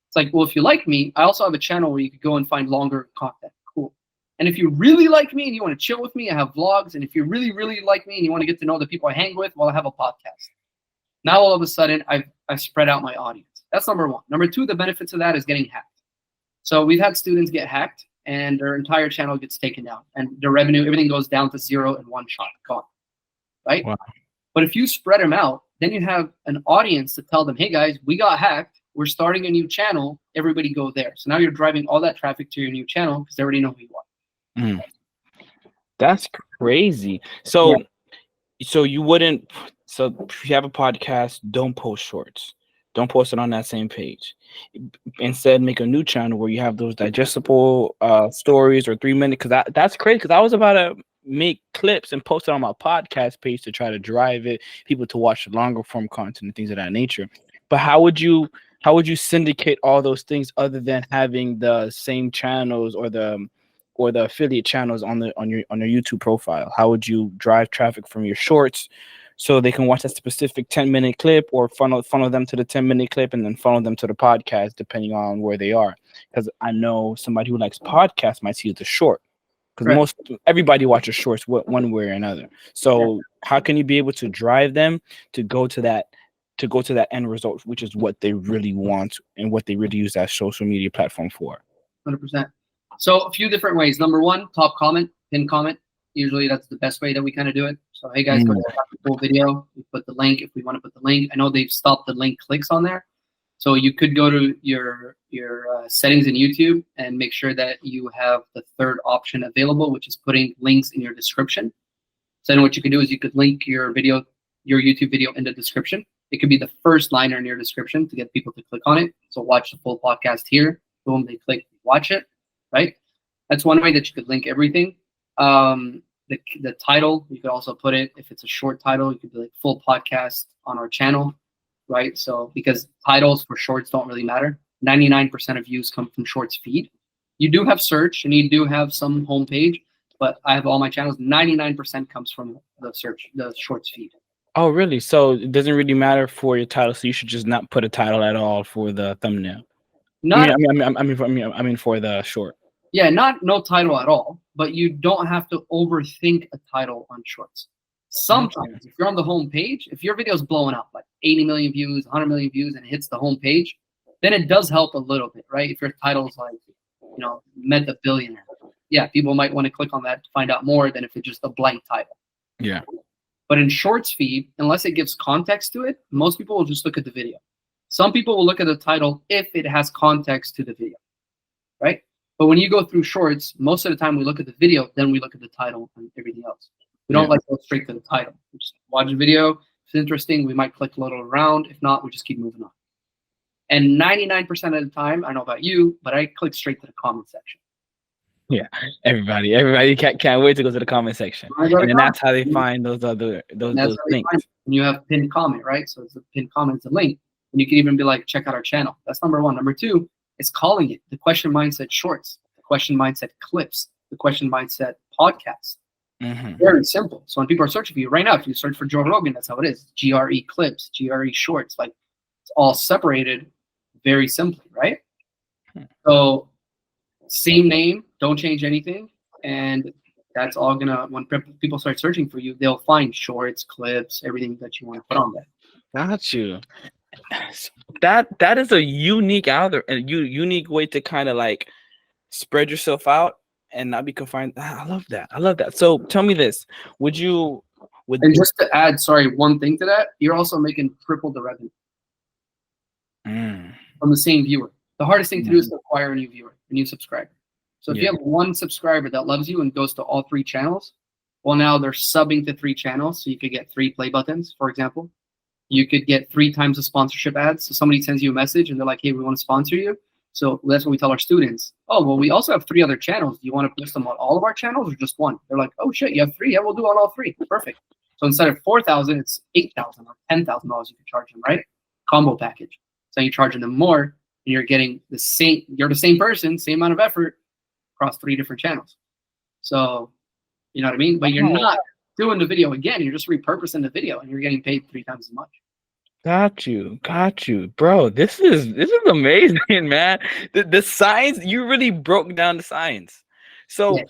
It's like, well, if you like me, I also have a channel where you could go and find longer content. Cool. And if you really like me and you want to chill with me, I have vlogs. And if you really, really like me and you want to get to know the people I hang with, well, I have a podcast. Now all of a sudden, I've spread out my audience. That's number one. Number two, the benefits of that is getting hacked. So we've had students get hacked and their entire channel gets taken down and their revenue, everything goes down to zero in one shot, gone, right? Wow. But if you spread them out, then you have an audience to tell them, hey guys, we got hacked. We're starting a new channel. Everybody go there. So now you're driving all that traffic to your new channel because they already know who you are. Mm. That's crazy. So, Yeah. so you wouldn't. So if you have a podcast, don't post shorts. Don't post it on that same page. Instead, make a new channel where you have those digestible stories or 3 minute. Because that's crazy. Because I was about to make clips and post it on my podcast page to try to drive people to watch longer form content and things of that nature. But how would you syndicate all those things other than having the same channels or the affiliate channels on your YouTube profile? How would you drive traffic from your shorts so they can watch that specific 10-minute clip, or funnel them to the 10-minute clip and then funnel them to the podcast depending on where they are? Because I know somebody who likes podcasts might see the short, because everybody watches shorts one way or another. So how can you be able to drive them to go to that end result, which is what they really want and what they really use that social media platform for? 100%. So a few different ways. Number one, top comment, pin comment. Usually that's the best way that we kind of do it. So, hey guys, go check out the full video. We put the link if we want to put the link. I know they've stopped the link clicks on there. So you could go to your settings in YouTube and make sure that you have the third option available, which is putting links in your description. So then what you could do is you could link your YouTube video in the description. It could be the first liner in your description to get people to click on it. So watch the full podcast here. Boom, they click, watch it, right? That's one way that you could link everything. The title, you could also put it, if it's a short title, you could be like full podcast on our channel, right? So because titles for shorts don't really matter. 99% of views come from shorts feed. You do have search and you do have some homepage, but I have all my channels. 99% comes from the shorts feed. Oh, really? So it doesn't really matter for your title. So you should just not put a title at all for the thumbnail. I mean for the short. Yeah, no title at all, but you don't have to overthink a title on shorts. Sometimes if you're on the home page, if your video is blowing up like 80 million views, 100 million views, and it hits the home page, then it does help a little bit, right? If your title's like, met the billionaire, yeah, people might want to click on that to find out more than if it's just a blank title. Yeah. But in shorts feed, unless it gives context to it, most people will just look at the video. Some people will look at the title if it has context to the video, right? But when you go through shorts, most of the time we look at the video, then we look at the title and everything else. We don't like go straight to the title. We just watch the video. If it's interesting, we might click a little around. If not, we just keep moving on. And 99% of the time, I don't know about you, but I click straight to the comment section. Yeah, everybody can't wait to go to the comment section, and then that's how they find those links. And you have pinned comment, right? So it's a pinned comment, it's a link, and you can even be like, check out our channel. That's number one. Number two, it's calling it the question mindset shorts, the question mindset clips, the question mindset podcast. Very simple. So when people are searching for you right now, if you search for Joe Rogan, that's how it is. GRE clips, GRE shorts, like it's all separated very simply, right? So same name, don't change anything, and that's all gonna, when people start searching for you, they'll find shorts, clips, everything that you want to put on there. Got you. That is a unique unique way to kind of like spread yourself out and not be confined. I love that. So tell me this: and just to add, one thing to that, you're also making triple the revenue from the same viewer. The hardest thing to do is to acquire a new viewer, a new subscriber. So if you have one subscriber that loves you and goes to all 3 channels, well, now they're subbing to 3 channels, so you could get 3 play buttons, for example. You could get 3 times the sponsorship ads. So somebody sends you a message and they're like, hey, we want to sponsor you. So that's what we tell our students. Oh, well, we also have 3 other channels. Do you want to post them on all of our channels or just one? They're like, oh shit, you have 3? Yeah, we'll do on all 3. Perfect. So instead of $4,000, it's $8,000 or $10,000 you can charge them, right? Combo package. So you're charging them more and you're getting the same, you're the same person, same amount of effort across 3 different channels. So, you know what I mean? But you're not doing the video again. You're just repurposing the video and you're getting paid 3 times as much. Got you, bro. This is amazing, man. The science, you really broke down the science. So, Yeah.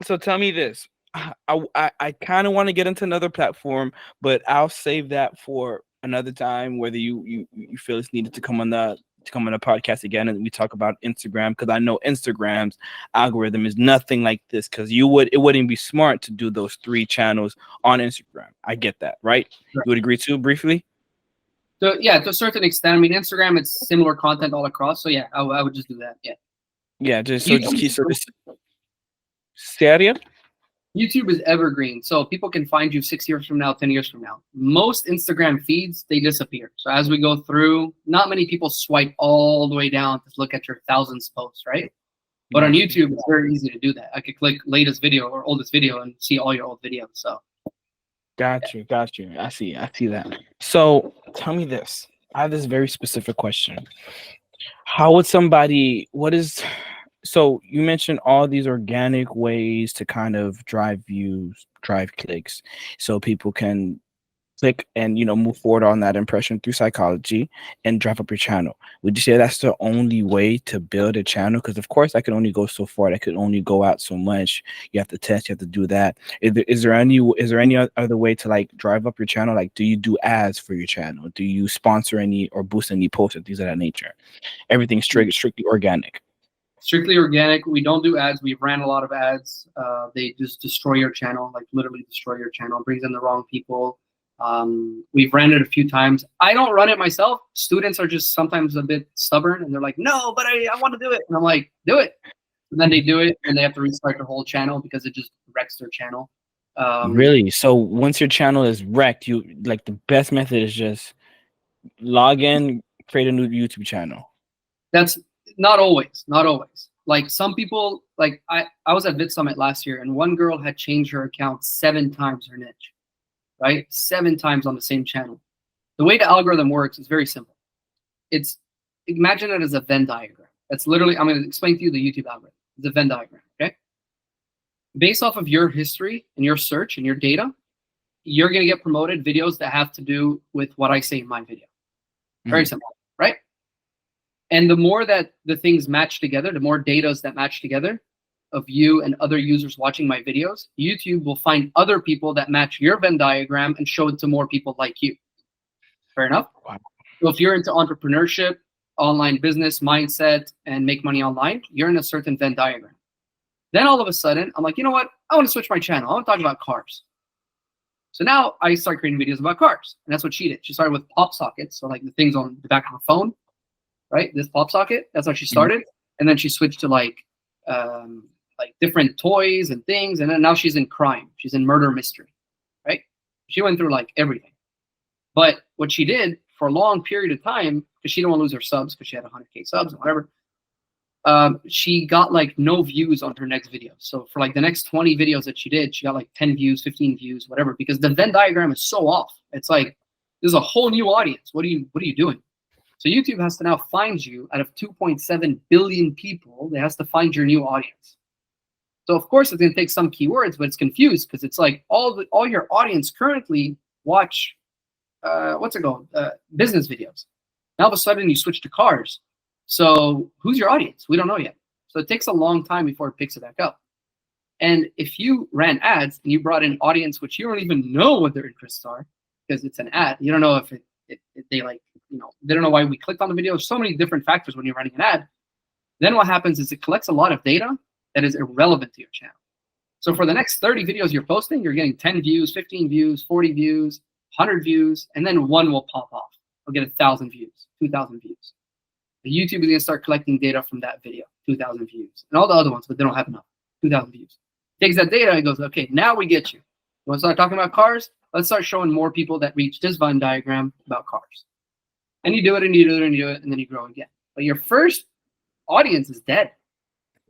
so tell me this. I kind of want to get into another platform, but I'll save that for another time. Whether you feel it's needed to come on the podcast again, and we talk about Instagram, because I know Instagram's algorithm is nothing like this. Because it wouldn't be smart to do those 3 channels on Instagram. I get that, right? You would agree too, briefly. So yeah, to a certain extent. I mean, Instagram, it's similar content all across. So yeah, I would just do that. Yeah. Yeah, just keep Stadia. YouTube is evergreen, so people can find you 6 years from now, 10 years from now. Most Instagram feeds, they disappear. So as we go through, not many people swipe all the way down to look at your thousands posts, right? But on YouTube, it's very easy to do that. I could click latest video or oldest video and see all your old videos. So Got you. I see that. So tell me this. I have this very specific question. How would somebody, so you mentioned all these organic ways to kind of drive views, drive clicks, so people can click and move forward on that impression through psychology and drive up your channel. Would you say that's the only way to build a channel? Because of course I can only go so far. I could only go out so much. You have to test, you have to do that. Is there any other way to like drive up your channel? Like, do you do ads for your channel? Do you sponsor any or boost any posts and things of that nature? Everything's strictly organic. Strictly organic. We don't do ads. We've ran a lot of ads. They just destroy your channel, like literally destroy your channel, brings in the wrong people. We've ran it a few times. I don't run it myself. Students are just sometimes a bit stubborn and they're like, no, but I want to do it. And I'm like, do it. And then they do it and they have to restart their whole channel because it just wrecks their channel. Really? So once your channel is wrecked, you like the best method is just log in, create a new YouTube channel. That's not always. Like some people, like I was at Vid Summit last year and one girl had changed her account 7 times her niche. Right? 7 times on the same channel. The way the algorithm works is very simple. Imagine it as a Venn diagram. That's literally, I'm going to explain to you the YouTube algorithm. It's a Venn diagram, okay? Based off of your history and your search and your data, you're going to get promoted videos that have to do with what I say in my video. Very simple, right? And the more that the things match together, the more data that match together, of you and other users watching my videos, YouTube will find other people that match your Venn diagram and show it to more people like you. Fair enough? Wow. So if you're into entrepreneurship, online business mindset, and make money online, you're in a certain Venn diagram. Then all of a sudden, I'm like, you know what? I want to switch my channel. I want to talk about cars. So now I start creating videos about cars. And that's what she did. She started with pop sockets. So like the things on the back of her phone, right? This pop socket, that's how she started. And then she switched to like different toys and things, and then now she's in crime. She's in murder mystery, right? She went through like everything. But what she did for a long period of time, because she didn't want to lose her subs, because she had 100K subs and whatever, she got like no views on her next video. So for like the next 20 videos that she did, she got like 10 views, 15 views, whatever, because the Venn diagram is so off. It's like, there's a whole new audience. What are you doing? So YouTube has to now find you out of 2.7 billion people. It has to find your new audience. So of course it's going to take some keywords, but it's confused because it's like all your audience currently watch business videos. Now all of a sudden you switch to cars. So who's your audience? We don't know yet. So it takes a long time before it picks it back up. And if you ran ads and you brought in audience which you don't even know what their interests are, because it's an ad, you don't know if they like, they don't know why we clicked on the video. There's so many different factors when you're running an ad. Then what happens is it collects a lot of data that is irrelevant to your channel. So for the next 30 videos you're posting, you're getting 10 views, 15 views, 40 views, 100 views, and then one will pop off. I'll get 1,000 views, 2,000 views. The YouTube is going to start collecting data from that video, 2,000 views, and all the other ones, but they don't have enough, 2,000 views. Takes that data and goes, okay, now we get you. You want to start talking about cars? let's start showing more people that reach this Venn diagram about cars. And you do it and you do it and you do it, and then you grow again. But your first audience is dead,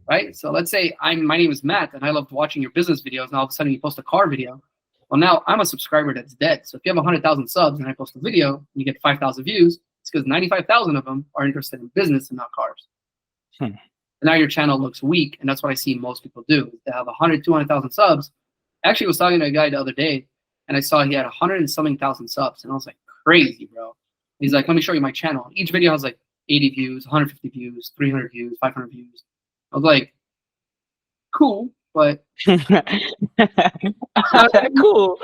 right? So let's say my name is Matt and I loved watching your business videos, and all of a sudden you post a car video. Well, now I'm a subscriber that's dead. So if you have 100,000 subs and I post a video and you get 5,000 views, it's because 95,000 of them are interested in business and not cars. And now your channel looks weak, and that's what I see most people do. They have 100, 200,000 subs. I actually was talking to a guy the other day, and I saw he had 100 and something thousand subs, and I was like, crazy, bro. He's like, let me show you my channel. Each video has like 80 views, 150 views, 300 views, 500 views. I was like, cool, but Cool.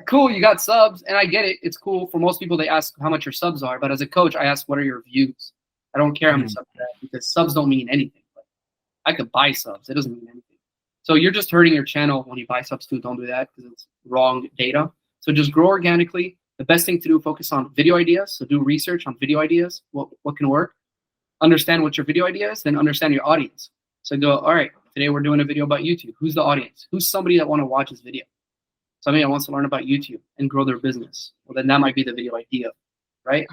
cool, you got subs, and I get it. It's cool. For most people, they ask how much your subs are, but as a coach, I ask, what are your views? I don't care how many subs you have, because subs don't mean anything. But I could buy subs. It doesn't mean anything. So you're just hurting your channel when you buy subs too. Don't do that, because it's wrong data. So just grow organically. The best thing to do, focus on video ideas. So do research on video ideas. What can work? Understand what your video idea is, then understand your audience. So go, all right, today we're doing a video about YouTube. Who's the audience? Who's somebody that want to watch this video? Somebody that wants to learn about YouTube and grow their business. Well, then that might be the video idea, right?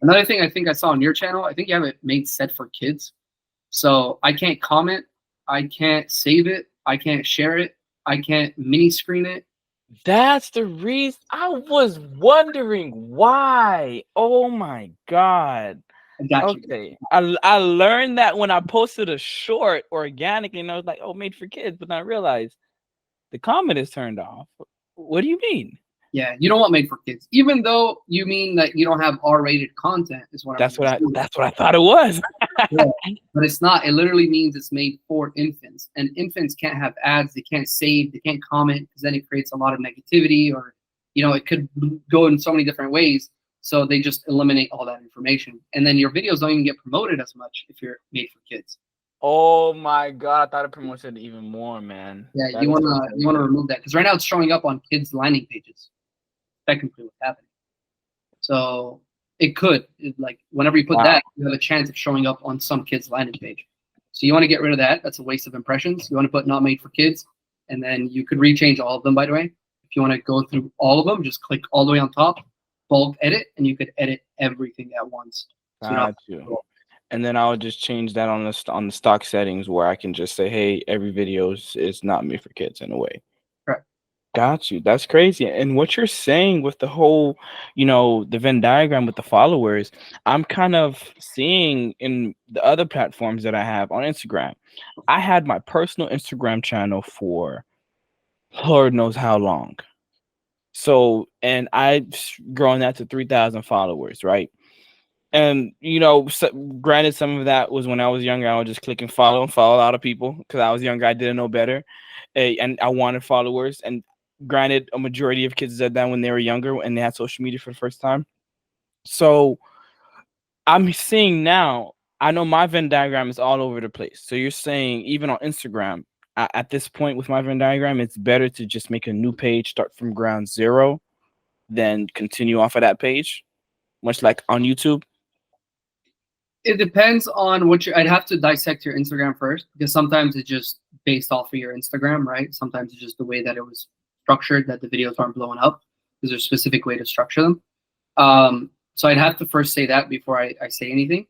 Another thing I think I saw on your channel, I think you have it made set for kids. So I can't comment. I can't save it. I can't share it. I can't mini screen it. That's the reason. I was wondering why. Oh my God. I got you. Okay. I learned that when I posted a short organically, and I was like, oh, made for kids, but then I realized the comment is turned off. What do you mean? Yeah, you don't want made for kids, even though you mean that you don't have R-rated content. Is what That's what I thought it was. Yeah, but it's not. It literally means it's made for infants, and infants can't have ads. They can't save. They can't comment, because then it creates a lot of negativity, or it could go in so many different ways. So they just eliminate all that information, and then your videos don't even get promoted as much if you're made for kids. Oh my God, I thought it promoted even more, man. Yeah, you wanna remove that, because right now it's showing up on kids' landing pages. Technically, what's happening. So it could, whenever you put that, you have a chance of showing up on some kid's landing page. So you want to get rid of that. That's a waste of impressions. You want to put not made for kids, and then you could rechange all of them, by the way. If you want to go through all of them, just click all the way on top, bulk edit, and you could edit everything at once. So Got you. And then I'll just change that on the stock settings, where I can just say, hey, every video is not made for kids, in a way. Correct. Got you. That's crazy. And what you're saying with the whole, the Venn diagram with the followers, I'm kind of seeing in the other platforms that I have on Instagram. I had my personal Instagram channel for Lord knows how long. So, and I've grown that to 3,000 followers, right? And granted, some of that was when I was younger. I was just click and follow a lot of people, because I was younger. I didn't know better, and I wanted followers. And granted, a majority of kids did that when they were younger and they had social media for the first time. So I'm seeing now, I know my Venn diagram is all over the place. So you're saying even on Instagram, at this point with my Venn diagram, it's better to just make a new page, start from ground zero, than continue off of that page, much like on YouTube? It depends on I'd have to dissect your Instagram first, because sometimes it's just based off of your Instagram, right? Sometimes it's just the way that it was structured that the videos aren't blowing up. There's a specific way to structure them. So I'd have to first say that before I say anything.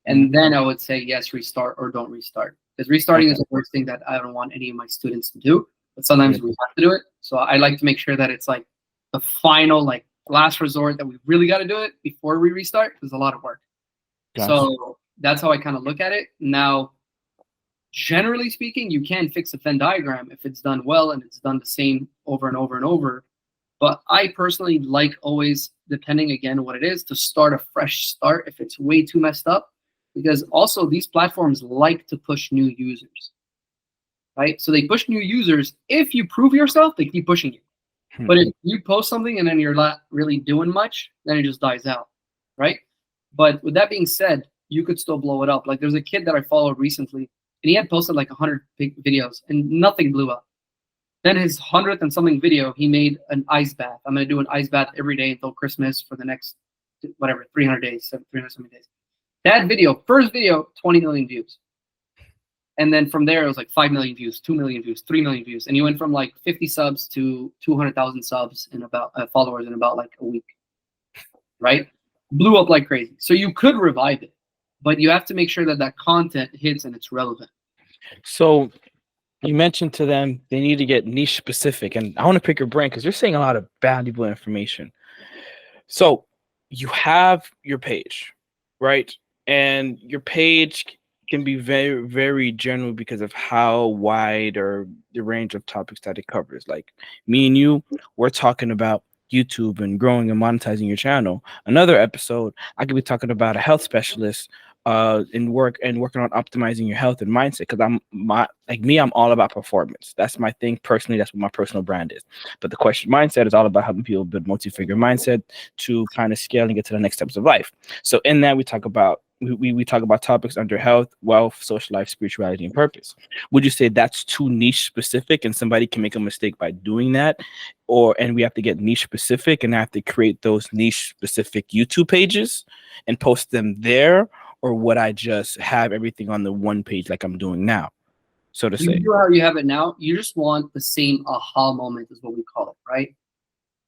And then I would say, yes, restart or don't restart. Because restarting is the worst thing that I don't want any of my students to do. But sometimes we have to do it. So I like to make sure that it's like the final, last resort, that we really got to do it before we restart. There's a lot of work. Gotcha. So that's how I kind of look at it. Now, generally speaking, you can fix a Venn diagram if it's done well and it's done the same over and over and over. But I personally like always, depending again what it is, to start a fresh start if it's way too messed up. Because also these platforms like to push new users, right? So they push new users. If you prove yourself, they keep pushing you. But if you post something and then you're not really doing much, then it just dies out, right? But with that being said, you could still blow it up. Like there's a kid that I followed recently, and he had posted 100 big videos and nothing blew up. Then his 100th and something video, he made an ice bath. I'm going to do an ice bath every day until Christmas for the next, 300 days, 300 something days. That video, first video, 20 million views. And then from there, it was like 5 million views, 2 million views, 3 million views. And you went from like 50 subs to 200,000 subs in about followers in about like a week, right? Blew up like crazy. So you could revive it, but you have to make sure that that content hits and it's relevant. So you mentioned to them they need to get niche specific, and I want to pick your brain because you're saying a lot of valuable information. So you have your page, right? And your page can be very, very general because of how wide or the range of topics that it covers. Like me and you, we're talking about YouTube and growing and monetizing your channel. Another episode, I could be talking about a health specialist in working on optimizing your health and mindset, because I'm all about performance. That's my thing personally. That's what my personal brand is. But the question mindset is all about helping people build multi-figure mindset to kind of scale and get to the next steps of life. So in that, we talk about topics under health, wealth, social life, spirituality, and purpose. Would you say that's too niche specific and somebody can make a mistake by doing that? And we have to get niche specific and have to create those niche specific YouTube pages and post them there? Or would I just have everything on the one page like I'm doing now, so to say? You do how you have it now. You just want the same aha moment, is what we call it, right?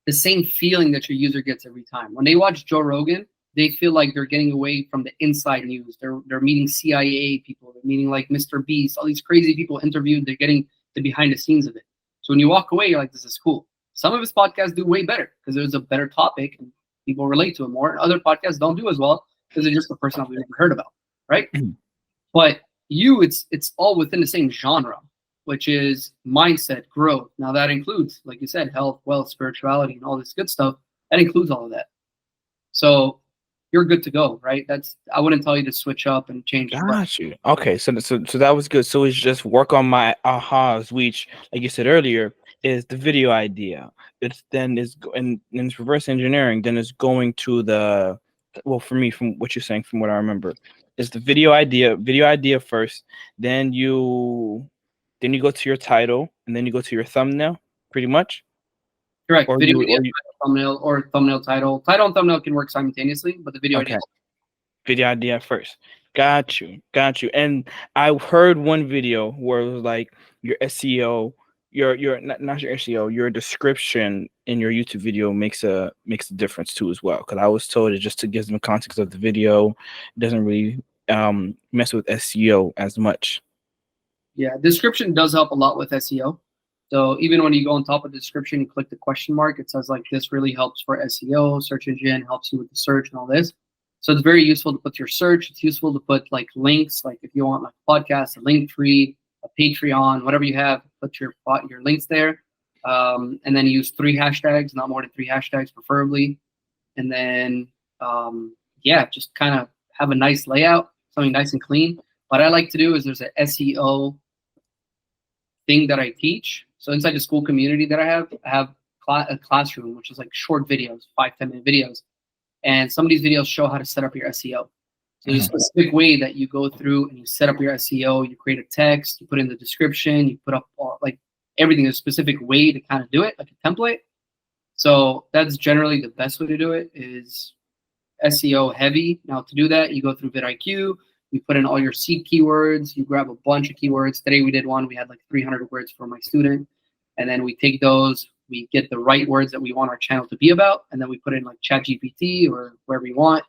The same feeling that your user gets every time. When they watch Joe Rogan, they feel like they're getting away from the inside news. They're meeting CIA people. They're meeting like Mr. Beast, all these crazy people interviewed. They're getting the behind the scenes of it. So when you walk away, you're like, this is cool. Some of his podcasts do way better because there's a better topic and people relate to it more. Other podcasts don't do as well because they're just a person that we've never heard about, right? But it's all within the same genre, which is mindset, growth. Now that includes, like you said, health, wealth, spirituality, and all this good stuff. That includes all of that. So you're good to go, right? I wouldn't tell you to switch up and change. Got you. Okay, so that was good. So it's just work on my ahas, which, like you said earlier, is the video idea. And it's reverse engineering. Then it's going to for me, from what you're saying, from what I remember, is the video idea first. Then you go to your title, and then you go to your thumbnail, pretty much. Correct. Or Video you, idea, or you thumbnail, or thumbnail title. Title and thumbnail can work simultaneously, but the video okay. idea. Video idea first. Got you. And I heard one video where it was like your SEO, your not your SEO, your description in your YouTube video makes a difference too as well. Because I was told it just to give them context of the video, it doesn't really mess with SEO as much. Yeah, description does help a lot with SEO. So even when you go on top of the description, you click the question mark, it says like this really helps for SEO, search engine, helps you with the search and all this. So it's very useful to put your search. It's useful to put like links, like if you want like a podcast, a link tree, a Patreon, whatever you have, put your links there. And then use 3 hashtags, not more than 3 hashtags preferably. And then, just kind of have a nice layout, something nice and clean. What I like to do is there's an SEO thing that I teach. So inside the school community that I have a classroom, which is like short videos, 5-10 minute videos. And some of these videos show how to set up your SEO. So there's a specific way that you go through and you set up your SEO. You create a text, you put in the description, you put up like everything. There's a specific way to kind of do it, like a template. So that's generally the best way to do it, is SEO heavy. Now to do that, you go through vidIQ, you put in all your seed keywords, you grab a bunch of keywords. Today we did one, we had like 300 words for my student. And then we take those, we get the right words that we want our channel to be about, and then we put in like ChatGPT or wherever you want,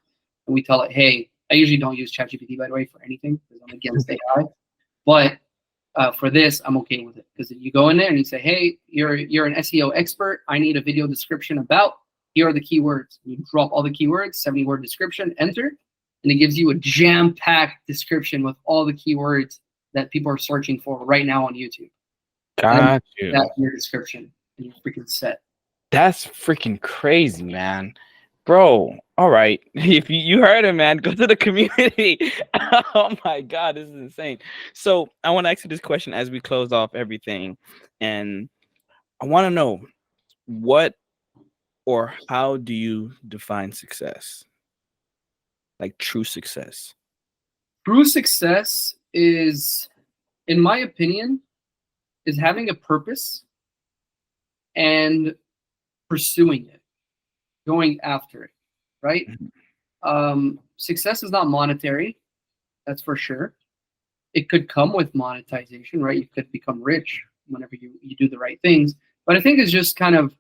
and we tell it, hey, I usually don't use ChatGPT, by the way, for anything because I'm against AI. But for this, I'm okay with it, because you go in there and you say, hey, you're an SEO expert. I need a video description about, here are the keywords. You drop all the keywords, 70-word description, enter, and it gives you a jam-packed description with all the keywords that people are searching for right now on YouTube. Got you. That's your description, and you're freaking set. That's freaking crazy, man. Bro, all right. If you heard him, man, go to the community. Oh my God, this is insane. So I want to ask you this question as we close off everything. And I want to know, what or how do you define success? Like true success. True success is, in my opinion, is having a purpose and pursuing it, going after it, right? Success is not monetary, that's for sure. it could come with monetization, right? You could become rich whenever you do the right things. But I think it's just kind of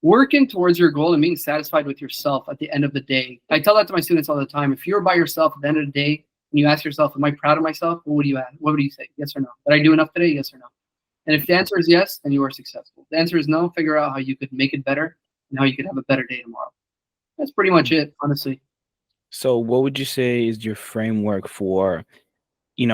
working towards your goal and being satisfied with yourself at the end of the day. I tell that to my students all the time. If you're by yourself at the end of the day and you ask yourself, am I proud of myself? What would you ask? What would you say? Yes or no? Did I do enough today? Yes or no? And if the answer is yes, then you are successful. If the answer is no, figure out how you could make it better and how you could have a better day tomorrow. That's pretty much it, honestly. So what would you say is your framework for,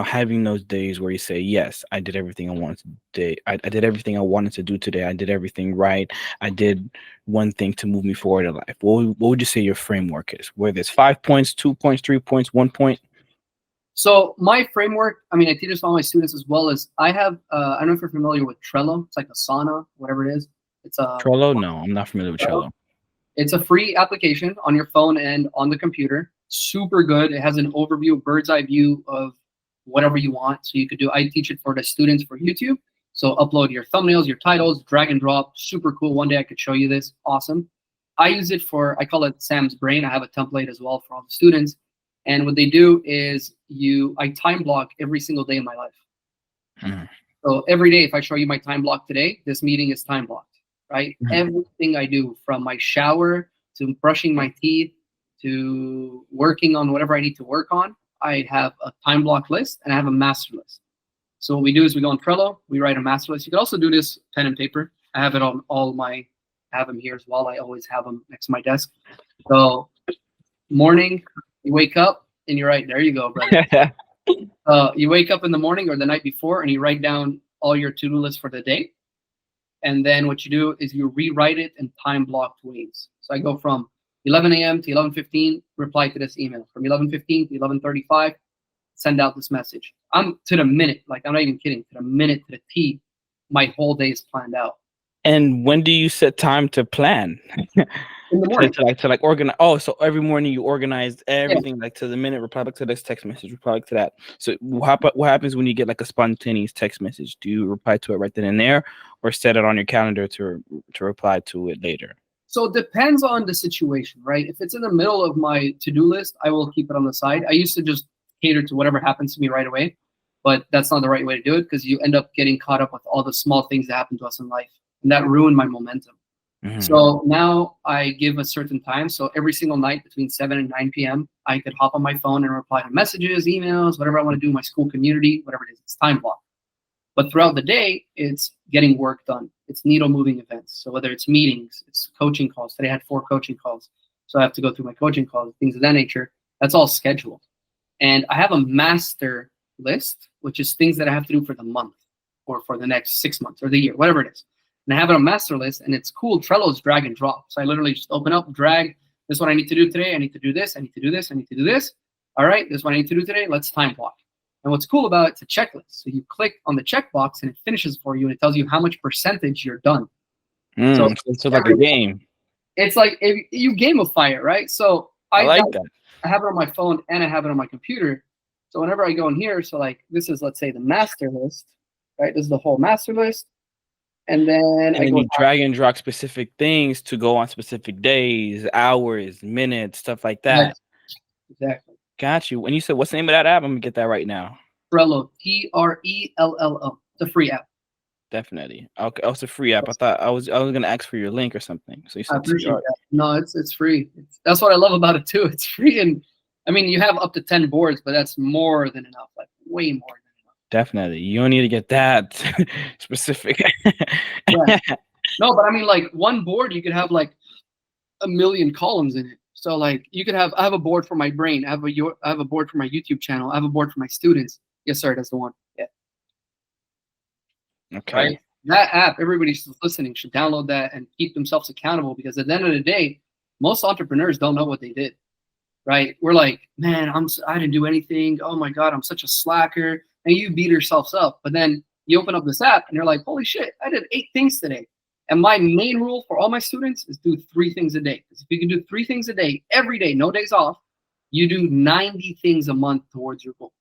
having those days where you say, yes, I did everything I wanted to do. I did everything I wanted to do today. I did everything right. I did one thing to move me forward in life. What would you say your framework is? Whether it's 5 points, 2 points, 3 points, 1 point? So my framework, I mean, I teach this to all my students as well as I have, I don't know if you're familiar with Trello. It's like Asana, whatever it is. It's a Trello? No, I'm not familiar with Trello. It's a free application on your phone and on the computer. Super good. It has an overview, bird's eye view of whatever you want. So you could do, I teach it for the students for YouTube. So upload your thumbnails, your titles, drag and drop. Super cool. One day I could show you this. Awesome. I use it for, I call it Sam's Brain. I have a template as well for all the students. And what they do is I time block every single day of my life. Mhm. So every day, if I show you my time block today, this meeting is time blocked, right? Mhm. Everything I do, from my shower to brushing my teeth to working on whatever I need to work on, I have a time block list and I have a master list. So what we do is we go on Trello, we write a master list. You can also do this pen and paper. I have it on I have them here as well. I always have them next to my desk. So morning, you wake up and you write, there you go, brother. You wake up in the morning or the night before and you write down all your to-do lists for the day. And then what you do is you rewrite it in time blocked ways. So I go from 11 a.m. to 11:15, reply to this email. From 11:15 to 11:35, send out this message. I'm to the minute, like I'm not even kidding, to the minute, to the T, my whole day is planned out. And when do you set time to plan? In the morning. to organize. Oh, so every morning you organize everything, like to the minute, reply back to this text message, reply back to that. So what happens when you get like a spontaneous text message? Do you reply to it right then and there, or set it on your calendar to reply to it later? So it depends on the situation, right? If it's in the middle of my to-do list, I will keep it on the side. I used to just cater to whatever happens to me right away, but that's not the right way to do it because you end up getting caught up with all the small things that happen to us in life, and that ruined my momentum. Mhm. So now I give a certain time. So every single night between 7 and 9 p.m., I could hop on my phone and reply to messages, emails, whatever I want to do in my school community, whatever it is. It's time blocked. But throughout the day, it's getting work done. It's needle moving events. So whether it's meetings, it's coaching calls. Today I had 4 coaching calls. So I have to go through my coaching calls, things of that nature. That's all scheduled. And I have a master list, which is things that I have to do for the month or for the next 6 months or the year, whatever it is. And I have it on master list, and it's cool. Trello's drag and drop. So I literally just open up, drag. This is what I need to do today. I need to do this. I need to do this. I need to do this. All right, this is what I need to do today. Let's time block. And what's cool about it's a checklist. So you click on the checkbox, and it finishes for you, and it tells you how much percentage you're done. So it's like a game. It's like you gamify it, right? So I like that. I have it on my phone and I have it on my computer. So whenever I go in here, so like this is, let's say, the master list, right? This is the whole master list. And then you drag and drop specific things to go on specific days, hours, minutes, stuff like that. Yes, exactly. Got you. When you said, what's the name of that app? I'm gonna get that right now. Trello, Trello. It's a free app. Definitely. Okay. Oh, it's a free app. I thought I was gonna ask for your link or something. So you I said appreciate that. No, it's free. That's what I love about it too. It's free, and I mean you have up to 10 boards, but that's more than enough. Like way more than enough. Definitely. You don't need to get that specific. Yeah. No, but I mean like one board you could have like a million columns in it. So like you could have, I have a board for my brain. I have a board for my YouTube channel. I have a board for my students. Yes, sir. That's the one. Yeah. Okay. Right? That app, everybody listening should download that and keep themselves accountable, because at the end of the day, most entrepreneurs don't know what they did. Right? We're like, man, I didn't do anything. Oh my God, I'm such a slacker. And you beat yourselves up. But then you open up this app and you're like, holy shit, I did 8 things today. And my main rule for all my students is do 3 things a day. Because if you can do 3 things a day, every day, no days off, you do 90 things a month towards your goal.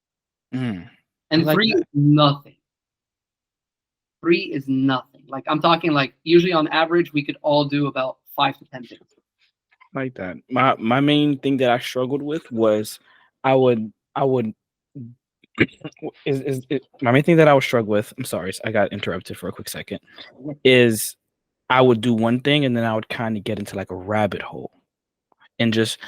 And like 3 is nothing. 3 is nothing. Like I'm talking like usually on average, we could all do about 5 to 10 things. Like that. My main thing that I struggled with was I would My main thing that I would struggle with, I'm sorry, I got interrupted for a quick second, is I would do one thing and then I would kind of get into like a rabbit hole and just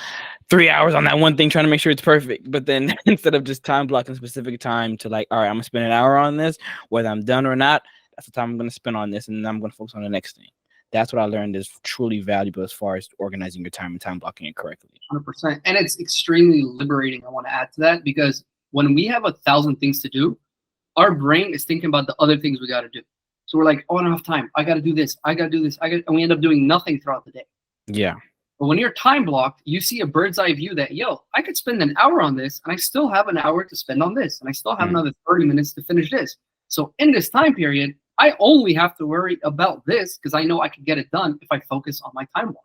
3 hours on that one thing trying to make sure it's perfect. But then instead of just time blocking specific time to like, all right, I'm gonna spend an hour on this, whether I'm done or not, that's the time I'm gonna spend on this, and then I'm gonna focus on the next thing. That's what I learned is truly valuable as far as organizing your time and time blocking it correctly. 100%. And it's extremely liberating. I want to add to that because when we have 1,000 things to do, our brain is thinking about the other things we got to do. So we're like, oh, I don't have time. I got to do this. I got to do this. And we end up doing nothing throughout the day. Yeah. But when you're time blocked, you see a bird's eye view that, yo, I could spend an hour on this and I still have an hour to spend on this. And I still have another 30 minutes to finish this. So in this time period, I only have to worry about this because I know I can get it done if I focus on my time block.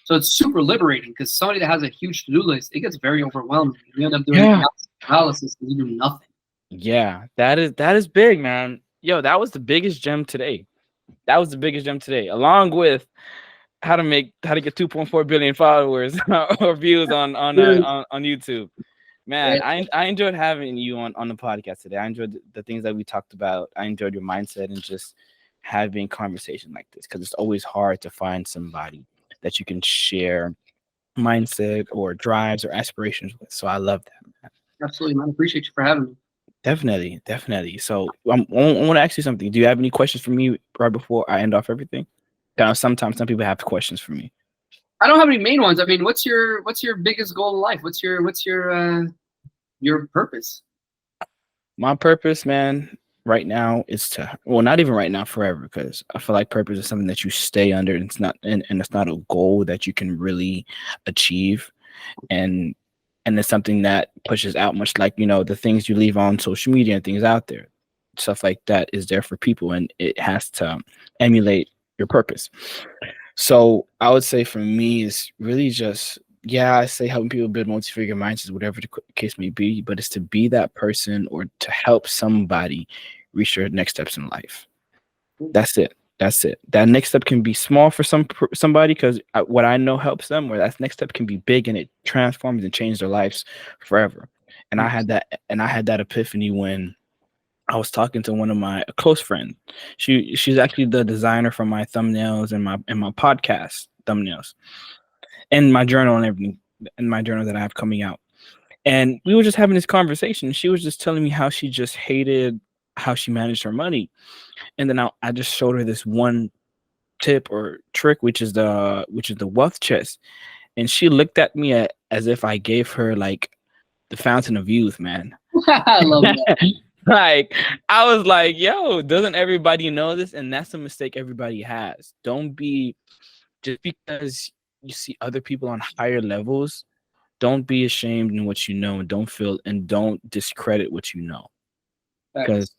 So it's super liberating because somebody that has a huge to-do list, it gets very overwhelming. You end up doing analysis and you do nothing. Yeah, that is big, man. Yo, that was the biggest gem today. Along with how to get 2.4 billion followers or views on YouTube. Man, I enjoyed having you on the podcast today. I enjoyed the things that we talked about. I enjoyed your mindset and just having conversation like this because it's always hard to find somebody that you can share mindset or drives or aspirations with. So I love that, man. Absolutely, man. I appreciate you for having me. Definitely. So I want to ask you something. Do you have any questions for me right before I end off everything? Sometimes some people have questions for me. I don't have any main ones. I mean, what's your biggest goal in life? What's your purpose? My purpose, man, right now is to, well, not even right now, forever, because I feel like purpose is something that you stay under, and it's not a goal that you can really achieve, and it's something that pushes out, much like, the things you leave on social media and things out there, stuff like that is there for people, and it has to emulate your purpose. So I would say for me is really just, I say helping people build multi-figure mindsets, whatever the case may be, but it's to be that person or to help somebody reach their next steps in life. That's it. That next step can be small for somebody because what I know helps them, or that next step can be big and it transforms and changes their lives forever. And I had that epiphany when I was talking to one of my close friends. She's actually the designer for my thumbnails and my podcast thumbnails and my journal and everything, and my journal that I have coming out. And we were just having this conversation. She was just telling me how she just hated how she managed her money. And then I just showed her this one tip or trick, which is the wealth chest. And she looked at me as if I gave her like the fountain of youth, man. I love that. Like, I was like, yo, doesn't everybody know this? And that's a mistake everybody has. Don't be, just because you see other people on higher levels, don't be ashamed in what you know, and don't discredit what you know. Because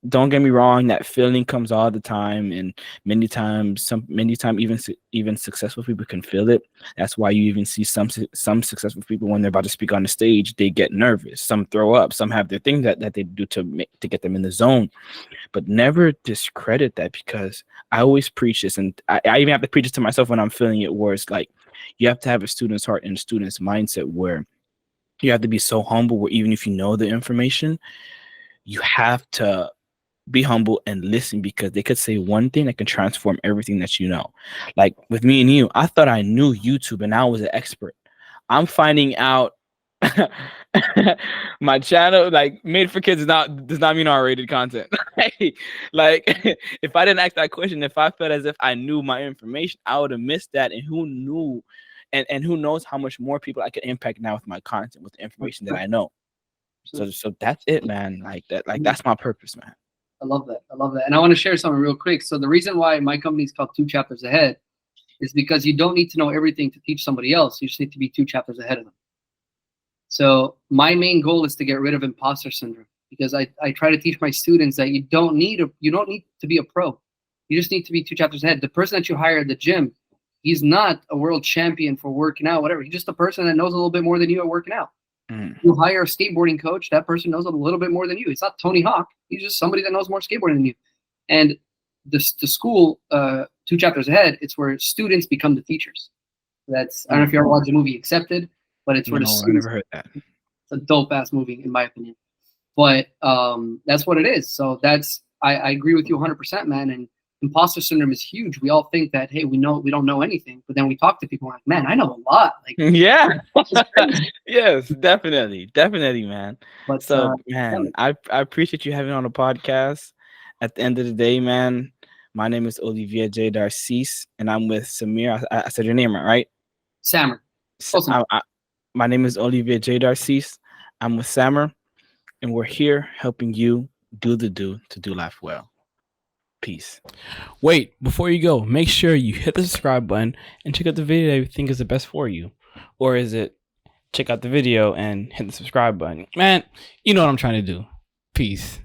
don't get me wrong, that feeling comes all the time, and many times even successful people can feel it. That's why you even see some successful people, when they're about to speak on the stage, they get nervous. Some throw up. Some have their thing that they do to get them in the zone. But never discredit that, because I always preach this, and I even have to preach it to myself when I'm feeling it, where it's like you have to have a student's heart and a student's mindset, where you have to be so humble, where even if you know the information, you have to be humble and listen, because they could say one thing that can transform everything that you know. Like with me and you, I thought I knew YouTube and I was an expert. I'm finding out my channel, like, Made for Kids, does not mean R-rated content. Like if I didn't ask that question, if I felt as if I knew my information, I would have missed that. And who knew, and who knows how much more people I could impact now with my content, with the information that I know. So that's it, man. That's my purpose, man. I love that. And I want to share something real quick. So the reason why my company is called 2 Chapters Ahead is because you don't need to know everything to teach somebody else. You just need to be 2 chapters ahead of them. So my main goal is to get rid of imposter syndrome, because I try to teach my students that you don't need to be a pro. You just need to be 2 chapters ahead. The person that you hire at the gym, he's not a world champion for working out, whatever. He's just a person that knows a little bit more than you at working out. You hire a skateboarding coach, that person knows a little bit more than you. He's not Tony Hawk. He's just somebody that knows more skateboarding than you. And the school, 2 Chapters Ahead, it's where students become the teachers. That's, I don't know if you ever watched the movie Accepted, but it's where the students. I never heard that. It's a dope ass movie, in my opinion. But that's what it is. So I agree with you 100%, man. And imposter syndrome is huge. We all think that, hey, we don't know anything, but then we talk to people like, man, I know a lot. Like, Yeah. Yes, definitely, man. but So, man, I appreciate you having me on the podcast. At the end of the day, man, my name is Olivier J. Darcis, and I'm with Samir. I said your name right? Sammer. Awesome. My name is Olivier J. Darcis. I'm with Sammer, and we're here helping you do to do life well. Peace. Wait, before you go, make sure you hit the subscribe button and check out the video that you think is the best for you. Or is it check out the video and hit the subscribe button? Man, you know what I'm trying to do. Peace.